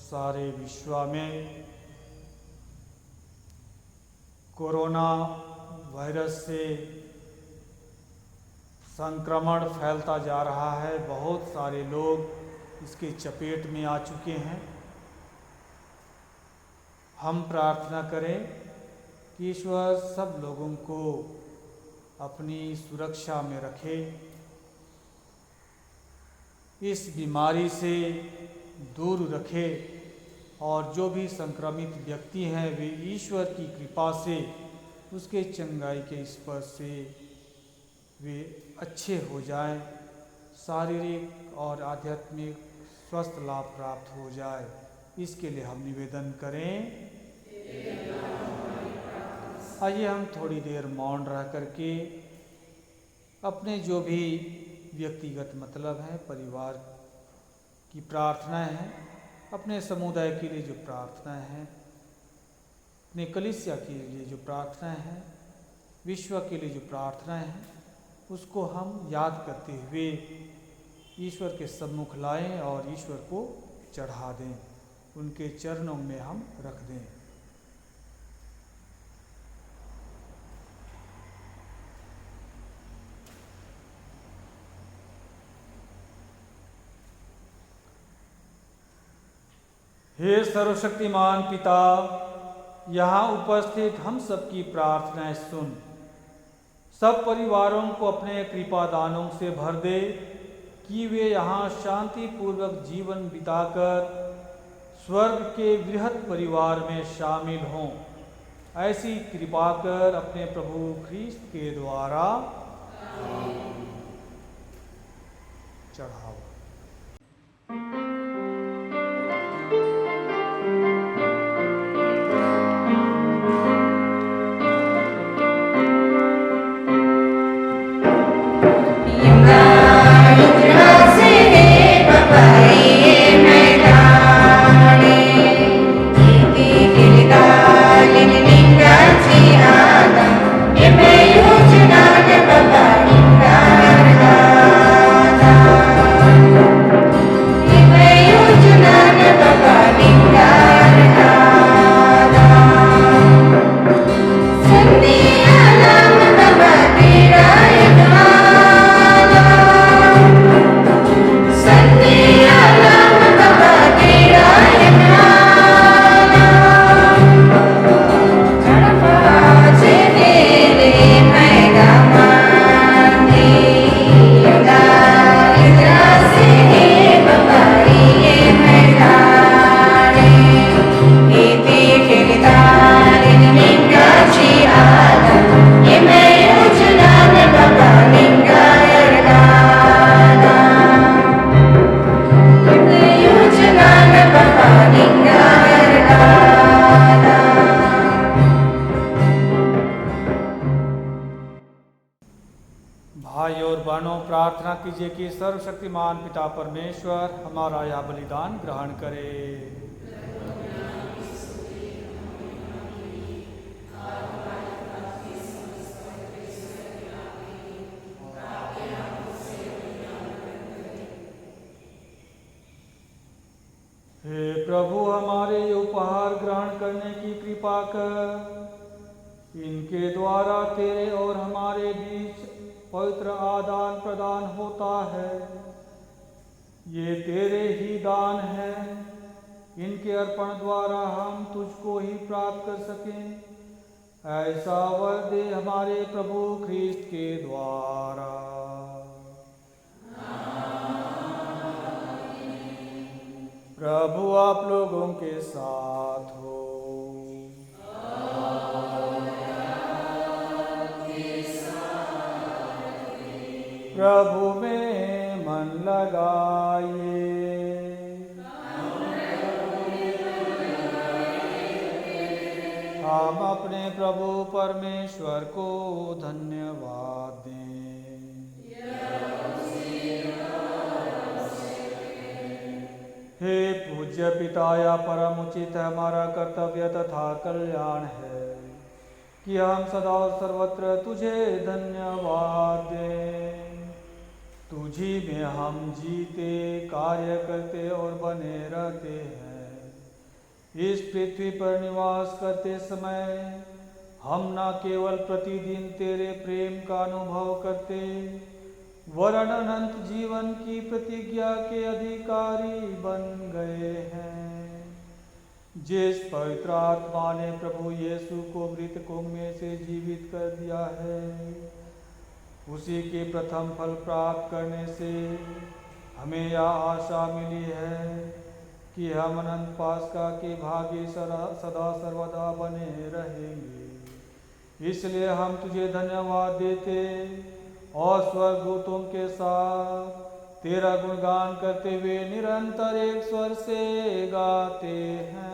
सारे विश्व में कोरोना वायरस से संक्रमण फैलता जा रहा है। बहुत सारे लोग इसके चपेट में आ चुके हैं। हम प्रार्थना करें कि ईश्वर सब लोगों को अपनी सुरक्षा में रखे, इस बीमारी से दूर रखे और जो भी संक्रमित व्यक्ति हैं वे ईश्वर की कृपा से, उसके चंगाई के स्पर्श से वे अच्छे हो जाएं शारीरिक और आध्यात्मिक स्वस्थ लाभ प्राप्त हो जाए, इसके लिए हम निवेदन करें। आइए हम थोड़ी देर मौन रह करके अपने जो भी व्यक्तिगत मतलब है, परिवार की प्रार्थनाएं हैं, अपने समुदाय के लिए जो प्रार्थनाएं हैं, अपने कलीसिया के लिए जो प्रार्थनाएं हैं, विश्व के लिए जो प्रार्थनाएं हैं, उसको हम याद करते हुए ईश्वर के सम्मुख लाएं और ईश्वर को चढ़ा दें, उनके चरणों में हम रख दें। हे सर्वशक्तिमान पिता, यहाँ उपस्थित हम सबकी प्रार्थनाएं सुन, सब परिवारों को अपने कृपा दानों से भर दे कि वे यहाँ शांतिपूर्वक जीवन बिताकर स्वर्ग के बृहत् परिवार में शामिल हों। ऐसी कृपा कर अपने प्रभु ख्रीस्त के द्वारा चढ़ाओ। भाई और बहनों, प्रार्थना कीजिए कि सर्वशक्तिमान पिता परमेश्वर हमारा यह बलिदान ग्रहण करे। हे प्रभु, हमारे ये उपहार ग्रहण करने की कृपा कर, इनके द्वारा तेरे और हमारे बीच पवित्र आदान प्रदान होता है। ये तेरे ही दान है, इनके अर्पण द्वारा हम तुझको ही प्राप्त कर सकें। ऐसा वर दे हमारे प्रभु ख्रीस्त के द्वारा। प्रभु आप लोगों के साथ हो। प्रभु में मन लगाइए। हम अपने प्रभु परमेश्वर को धन्यवाद दें। हे पूज्य पिता, या परम उचित हमारा कर्तव्य तथा कल्याण है कि हम सदा और सर्वत्र तुझे धन्यवाद दें। तुझी में हम जीते, कार्य करते और बने रहते हैं। इस पृथ्वी पर निवास करते समय हम न केवल प्रतिदिन तेरे प्रेम का अनुभव करते, वरन अनंत जीवन की प्रतिज्ञा के अधिकारी बन गए हैं। जिस पवित्र आत्मा ने प्रभु यीशु को मृतकों में से जीवित कर दिया है, उसी के प्रथम फल प्राप्त करने से हमें यह आशा मिली है कि हम अनंत पास्का के भागी सदा सर्वदा बने रहेंगे। इसलिए हम तुझे धन्यवाद देते और स्वर्गदूतों के साथ तेरा गुणगान करते हुए निरंतर एक स्वर से गाते हैं।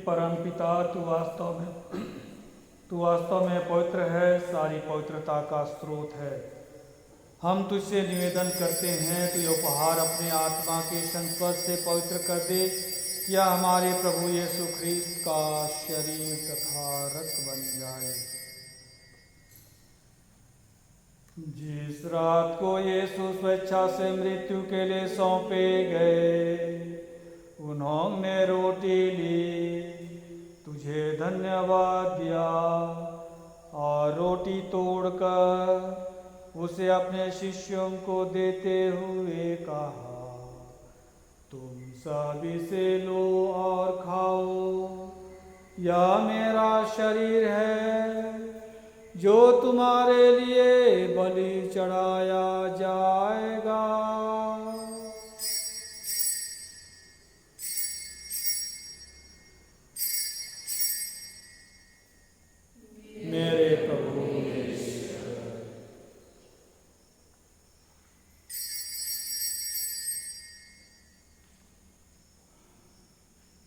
परमपिता, तू वास्तव में पवित्र है, सारी पवित्रता का स्रोत है। हम तुझसे निवेदन करते हैं तो यह उपहार अपने आत्मा के संस्पर्श से पवित्र कर दे, क्या हमारे प्रभु यीशु ख्रीस्त का शरीर तथा रक्त बन जाए। जिस रात को यीशु स्वेच्छा से मृत्यु के लिए सौंपे गए, उन्होंने रोटी ली, तुझे धन्यवाद दिया और रोटी तोड़कर उसे अपने शिष्यों को देते हुए कहा, तुम सब इसे लो और खाओ, यह मेरा शरीर है जो तुम्हारे लिए बलि चढ़ाया जाएगा। मेरे प्रभु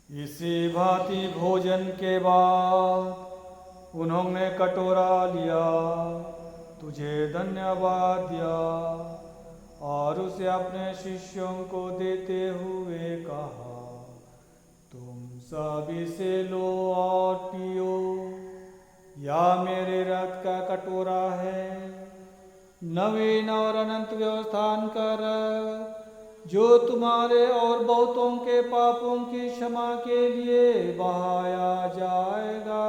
इसी भांति भोजन के बाद उन्होंने कटोरा लिया, तुझे धन्यवाद दिया और उसे अपने शिष्यों को देते हुए कहा, तुम सब इसे लो और पियो, या मेरे रक्त का कटोरा है, नवीन और अनंत व्यवस्थान कर जो तुम्हारे और बहुतों के पापों की क्षमा के लिए बहाया जाएगा।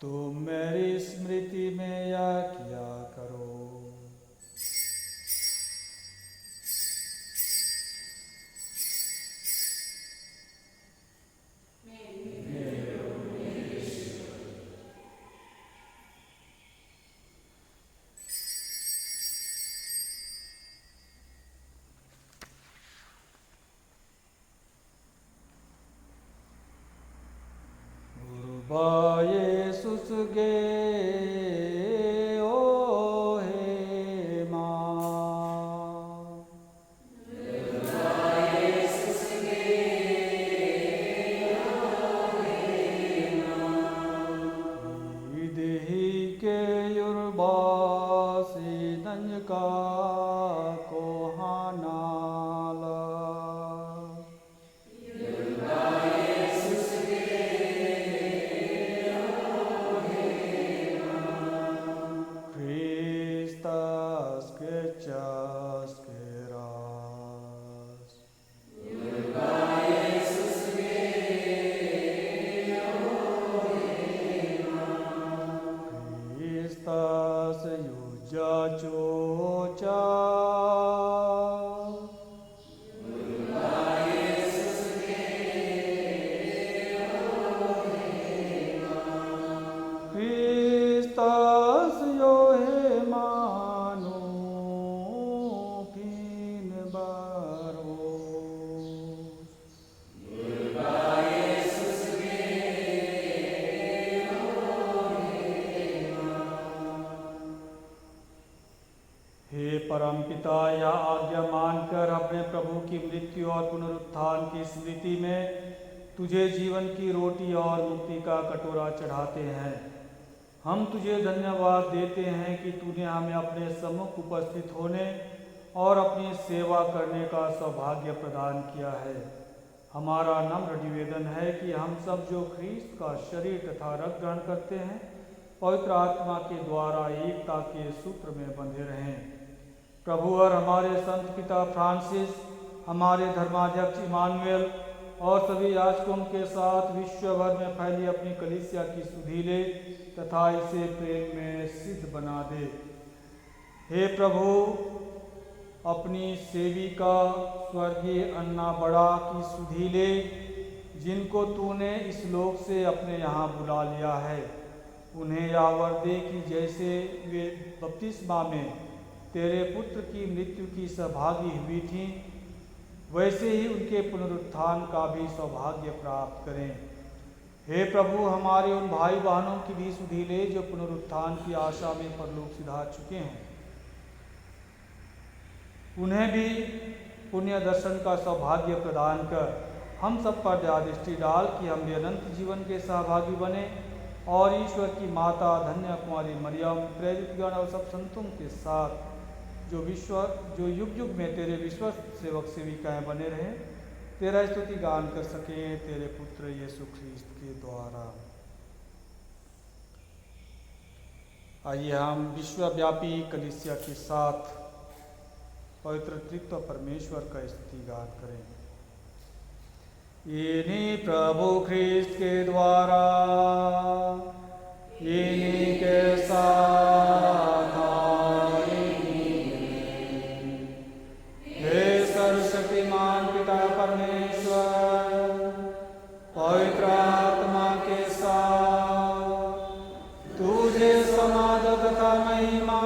तुम मेरी स्मृति में यह किया करो। Yesus ge o he ma, Yesus ge o he ma, idehi ke yurba si danka kohanala. वचोचा Christus yo he manu pin baro हे परमपिता, यह आज्ञा मानकर अपने प्रभु की मृत्यु और पुनरुत्थान की स्मृति में तुझे जीवन की रोटी और मुक्ति का कटोरा चढ़ाते हैं। हम तुझे धन्यवाद देते हैं कि तूने हमें अपने सम्मुख उपस्थित होने और अपनी सेवा करने का सौभाग्य प्रदान किया है। हमारा नम्र निवेदन है कि हम सब जो ख्रीस्त का शरीर तथा रक्त ग्रहण करते हैं, पवित्र आत्मा के द्वारा एकता के सूत्र में बंधे रहें। प्रभु और हमारे संत पिता फ्रांसिस, हमारे धर्माध्यक्ष इमानुएल और सभी याजकों के साथ विश्व भर में फैली अपनी कलीसिया की सुधि ले तथा इसे प्रेम में सिद्ध बना दे। हे प्रभु, अपनी सेविका स्वर्गीय अन्ना बड़ा की सुधि ले, जिनको तूने इस लोक से अपने यहाँ बुला लिया है। उन्हें यह वर दे कि जैसे वे बपतिस्मा में तेरे पुत्र की मृत्यु की सहभागी हुई थीं, वैसे ही उनके पुनरुत्थान का भी सौभाग्य प्राप्त करें। हे प्रभु, हमारे उन भाई बहनों की भी सुधि ले जो पुनरुत्थान की आशा में परलोक सिधार चुके हैं। उन्हें भी पुण्य दर्शन का सौभाग्य प्रदान कर हम सब पर दया दृष्टि डाल कि हम भी अनंत जीवन के सहभागी बने और ईश्वर की माता धन्य कुमारी मरियम, प्रेरित गण और सब संतों के साथ जो युग युग में तेरे विश्वस्त सेवक सेविकाएं बने रहें, तेरा स्तुति गान कर सकें तेरे पुत्र यीशु ख्रीस्त के द्वारा। आइए हम विश्वव्यापी कलीसिया के साथ पवित्र त्रित्व परमेश्वर का स्तुति गान करें। इन्हीं प्रभु ख्रीस्त के द्वारा, इन्हीं के साथ हे सर्वशक्तिमान पिता परमेश्वर, पवित्र आत्मा के साथ तुझे समाधि तथा महिमा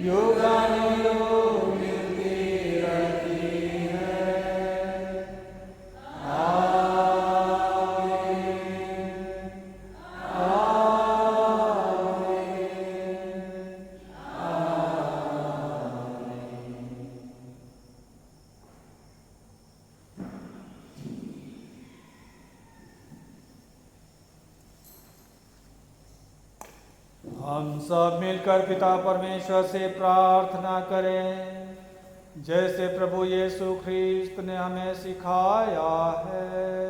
युगानुयुग मिलती रहती है। आमीन, हम सब मिलकर पिता परमेश्वर से प्रार्थना करें, जैसे प्रभु यीशु ख्रीस्त ने हमें सिखाया है।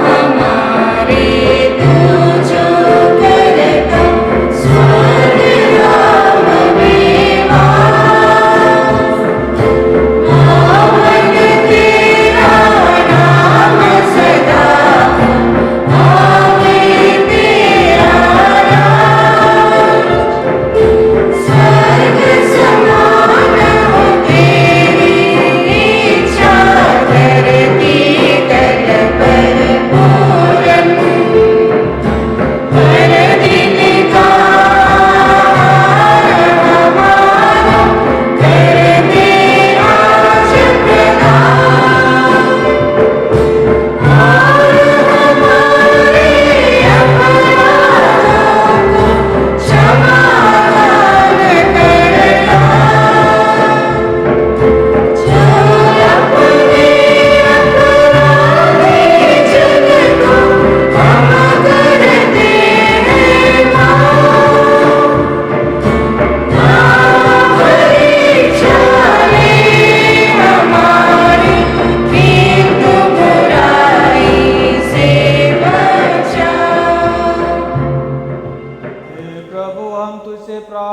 हमारे तू जो कर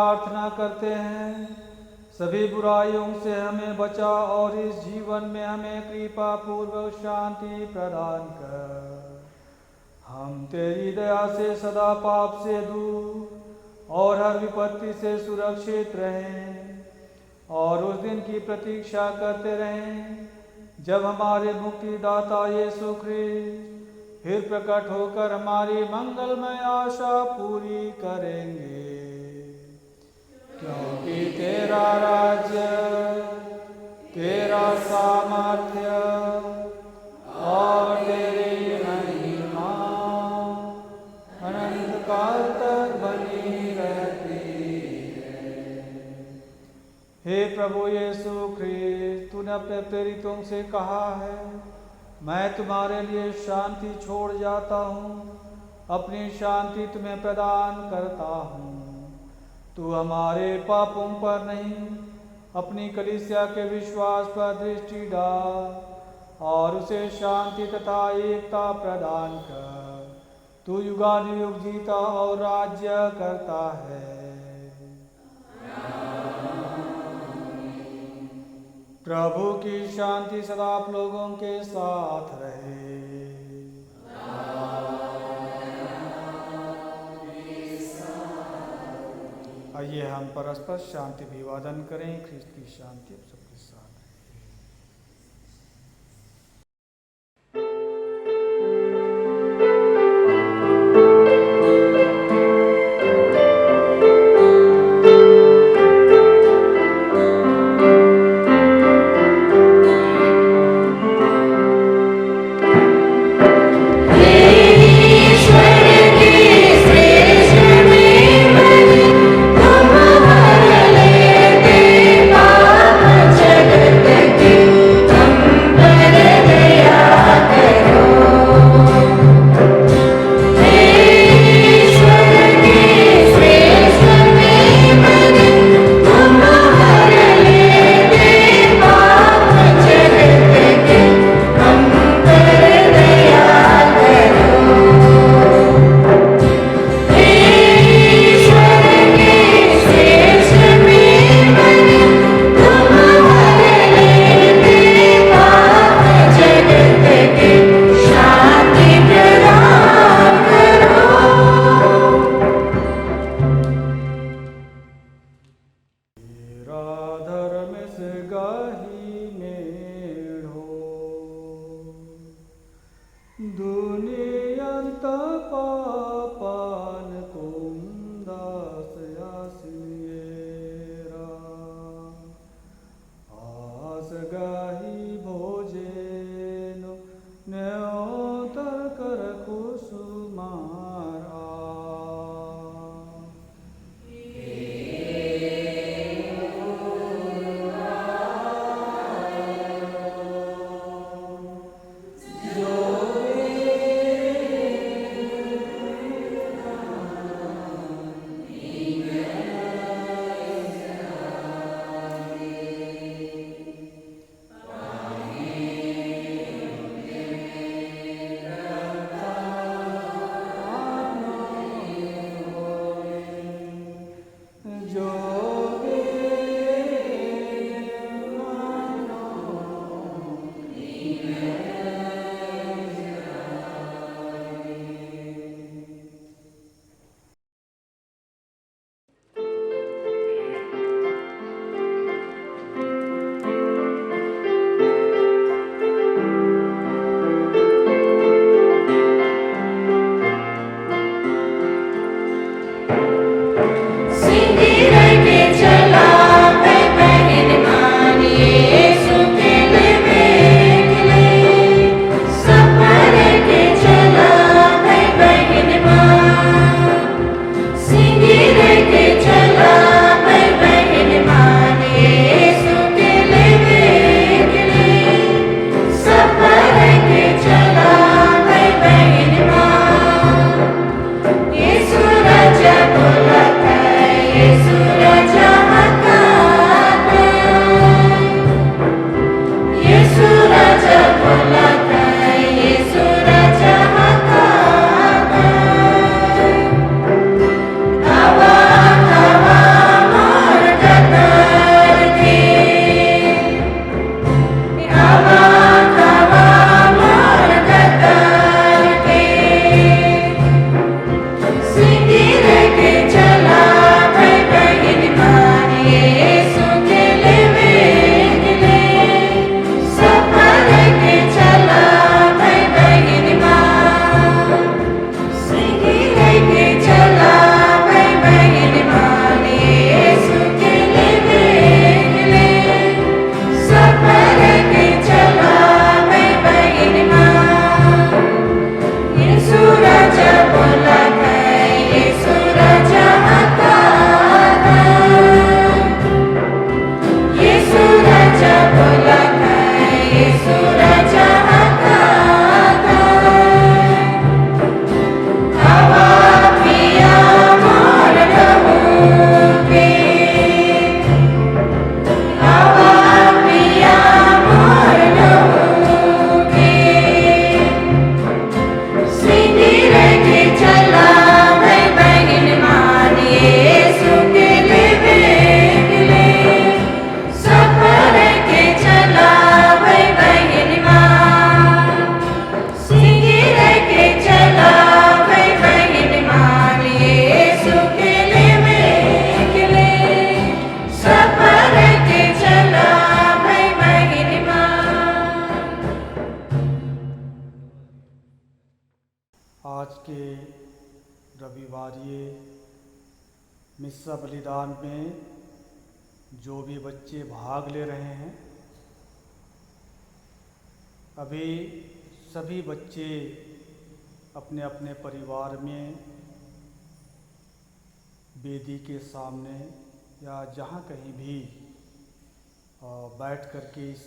प्रार्थना करते हैं। सभी बुराइयों से हमें बचा और इस जीवन में हमें कृपा पूर्वक शांति प्रदान कर। हम तेरी दया से सदा पाप से दूर और हर विपत्ति से सुरक्षित रहें और उस दिन की प्रतीक्षा करते रहें जब हमारे मुक्तिदाता यीशु ख्रिस्त फिर प्रकट होकर हमारी मंगलमय आशा पूरी करेंगे। क्योंकि तेरा राज्य, तेरा सामर्थ्य और तेरी महिमा अनंत काल तक बनी रहती है। हे प्रभु यीशु ख्रिस्त, तूने अपने प्रेरितों से कहा है, मैं तुम्हारे लिए शांति छोड़ जाता हूँ, अपनी शांति तुम्हें प्रदान करता हूँ। तू हमारे पापों पर नहीं, अपनी कलीसिया के विश्वास पर दृष्टि डाल और उसे शांति तथा एकता प्रदान कर। तू युगानुयुग जीता और राज्य करता है। प्रभु की शांति सदा आप लोगों के साथ रहे। आइए हम परस्पर शांति अभिवादन करें। ख्रिस्त की शांति आप सबके साथ रहे। Awa रविवारीय मिस्सा बलिदान में जो भी बच्चे भाग ले रहे हैं, अभी सभी बच्चे अपने अपने परिवार में वेदी के सामने या जहाँ कहीं भी बैठ कर के इस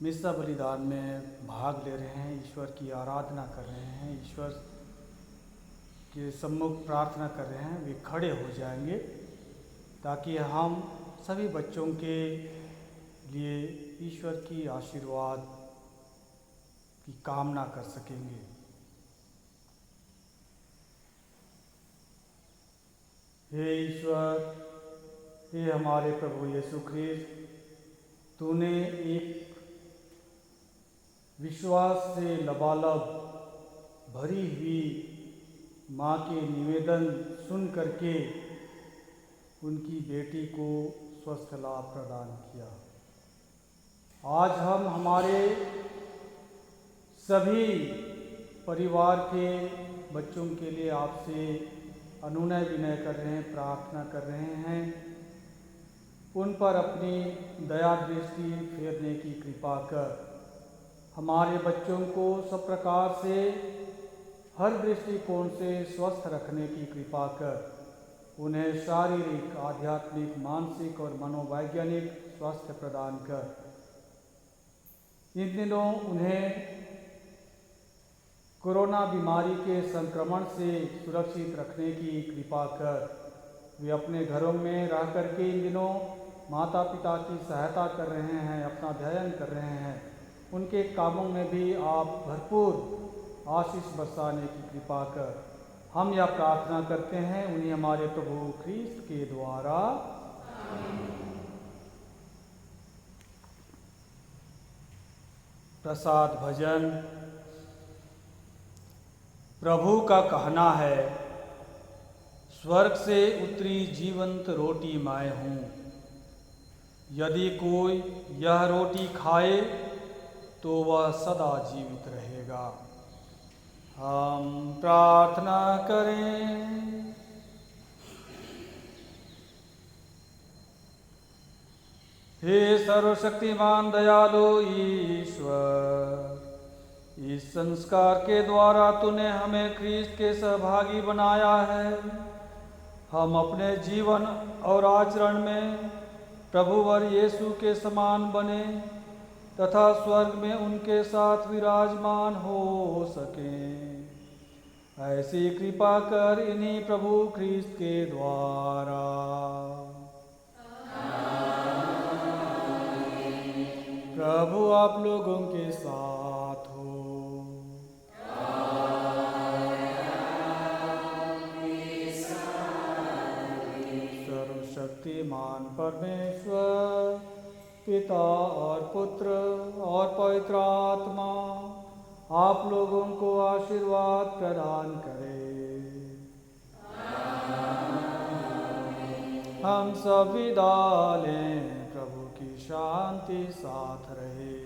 मिस्सा बलिदान में भाग ले रहे हैं, ईश्वर की आराधना कर रहे हैं, ईश्वर के सम्मुख प्रार्थना कर रहे हैं, वे खड़े हो जाएंगे ताकि हम सभी बच्चों के लिए ईश्वर की आशीर्वाद की कामना कर सकेंगे। हे ईश्वर, हे हमारे प्रभु यीशु ख्रिस्त, तूने एक विश्वास से लबालब भरी हुई माँ के निवेदन सुन करके उनकी बेटी को स्वस्थ लाभ प्रदान किया। आज हम हमारे सभी परिवार के बच्चों के लिए आपसे अनुनय विनय कर रहे हैं, प्रार्थना कर रहे हैं, उन पर अपनी दया दृष्टि फेरने की कृपा कर हमारे बच्चों को सब प्रकार से हर दृष्टिकोण से स्वस्थ रखने की कृपा कर उन्हें शारीरिक, आध्यात्मिक, मानसिक और मनोवैज्ञानिक स्वास्थ्य प्रदान कर। इन दिनों उन्हें कोरोना बीमारी के संक्रमण से सुरक्षित रखने की कृपा कर। वे अपने घरों में रह कर के इन दिनों माता पिता की सहायता कर रहे हैं, अपना अध्ययन कर रहे हैं, उनके कामों में भी आप भरपूर आशीष बरसाने की कृपा कर। हम यह प्रार्थना करते हैं उन्हीं हमारे प्रभु ख्रीस्त के द्वारा। प्रसाद भजन। प्रभु का कहना है, स्वर्ग से उतरी जीवंत रोटी मैं हूँ, यदि कोई यह रोटी खाए तो वह सदा जीवित रहेगा। हम प्रार्थना करें। हे सर्वशक्तिमान दयालु ईश्वर, इस संस्कार के द्वारा तूने हमें ख्रीस्त के सहभागी बनाया है। हम अपने जीवन और आचरण में प्रभुवर यीशु के समान बने तथा स्वर्ग में उनके साथ विराजमान हो सकें। ऐसी कृपा कर इन्हीं प्रभु ख्रीस्त के द्वारा। प्रभु आप लोगों के साथ हो। सर्वशक्तिमान परमेश्वर पिता और पुत्र और पवित्र आत्मा आप लोगों को आशीर्वाद प्रदान करे। हम सब विदा लें। प्रभु की शांति साथ रहे।